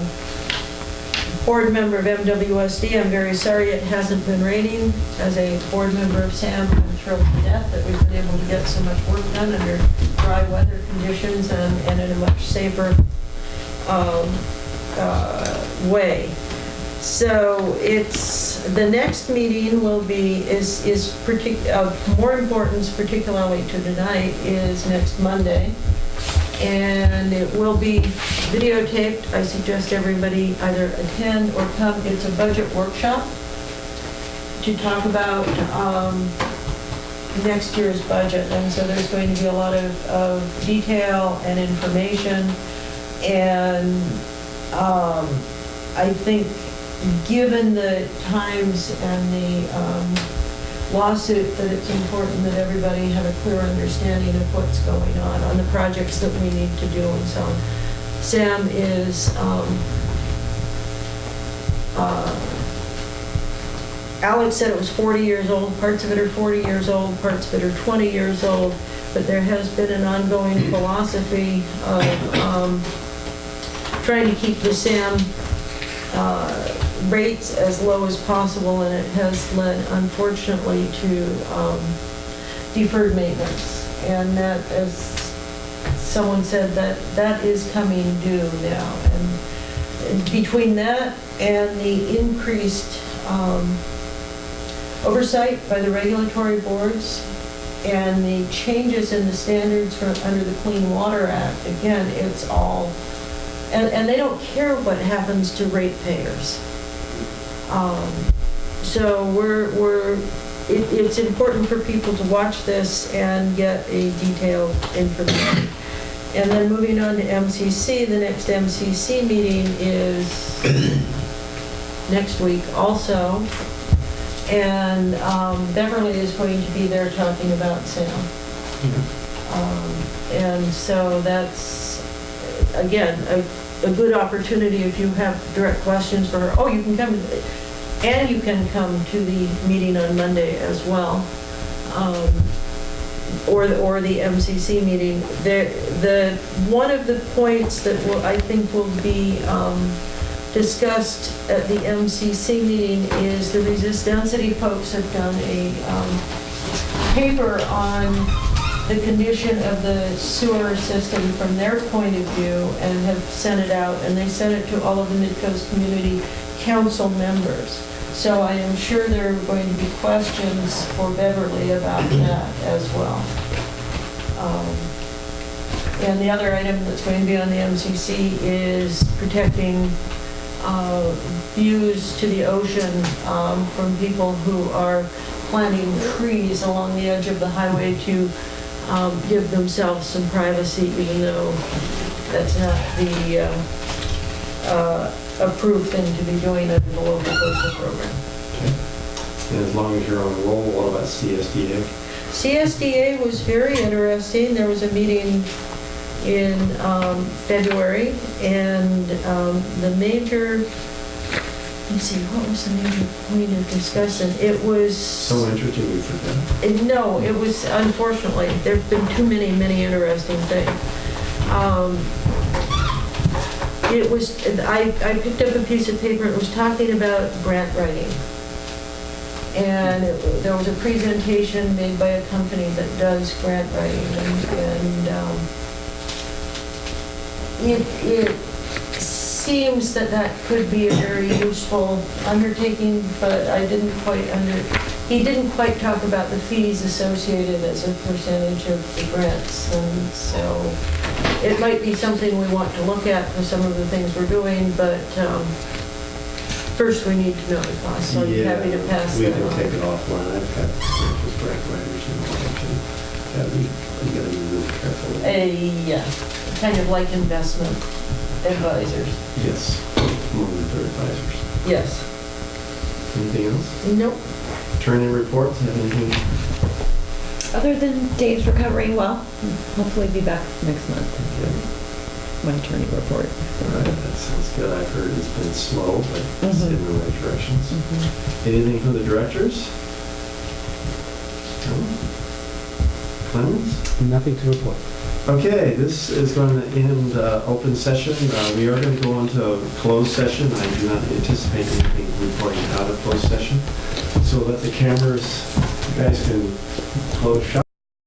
board member of MWSD, I'm very sorry it hasn't been raining. As a board member of SAM, I'm thrilled to death that we've been able to get so much work done under dry weather conditions and in a much safer way. So the next meeting will be, of more importance, particularly to tonight, is next Monday. And it will be videotaped. I suggest everybody either attend or come. It's a budget workshop to talk about next year's budget. And so there's going to be a lot of detail and information. And I think given the times and the lawsuit, that it's important that everybody have a clear understanding of what's going on the projects that we need to do and so on. Sam is, Alex said it was 40 years old. Parts of it are 40 years old, parts of it are 20 years old, but there has been an ongoing philosophy of trying to keep the SAM rates as low as possible, and it has led, unfortunately, to deferred maintenance. And that, as someone said, that is coming due now. And between that and the increased oversight by the regulatory boards and the changes in the standards under the Clean Water Act, again, it's all, and they don't care what happens to ratepayers. So it's important for people to watch this and get a detailed information. And then moving on to MCC, the next MCC meeting is next week also. And Beverly is going to be there talking about SAM. And so that's, again, a good opportunity if you have direct questions for her. Oh, you can come, and you can come to the meeting on Monday as well, or the MCC meeting. One of the points that I think will be discussed at the MCC meeting is the resist density folks have done a paper on the condition of the sewer system from their point of view, and have sent it out, and they sent it to all of the Mid-Coast Community Council members. So I am sure there are going to be questions for Beverly about that as well. And the other item that's going to be on the MCC is protecting views to the ocean from people who are planting trees along the edge of the highway to give themselves some privacy, even though that's not the approved thing to be doing under the local coastal program. Okay. And as long as you're on the roll, what about CSDA? CSDA was very interesting. There was a meeting in February, and the major, let's see, what was the major point of discussion? It was... So interesting we forgot. No, it was, unfortunately, there have been too many interesting things. It was, I picked up a piece of paper, and it was talking about grant writing. And there was a presentation made by a company that does grant writing, and it seems that could be a very useful undertaking, but he didn't quite talk about the fees associated as a percentage of the grants, and so it might be something we want to look at for some of the things we're doing, but first we need to know the cost, so I'm happy to pass We that can take on. it offline. I've got just bracket writers and all that. You gotta be really careful. Yeah, kind of like investment advisors. Yes, more than 3 advisors. Yes. Anything else? Nope. Attorney reports, have anything? Other than Dave's recovering well, hopefully be back next month. My attorney report. All right, that sounds good. I've heard it's been slow, but it's in the right directions. Anything from the directors? No? Clemens? Nothing to report. Okay, this is going to end open session. We are going to go into closed session. I do not anticipate anything reporting out of closed session. So let the cameras, you guys can close shop.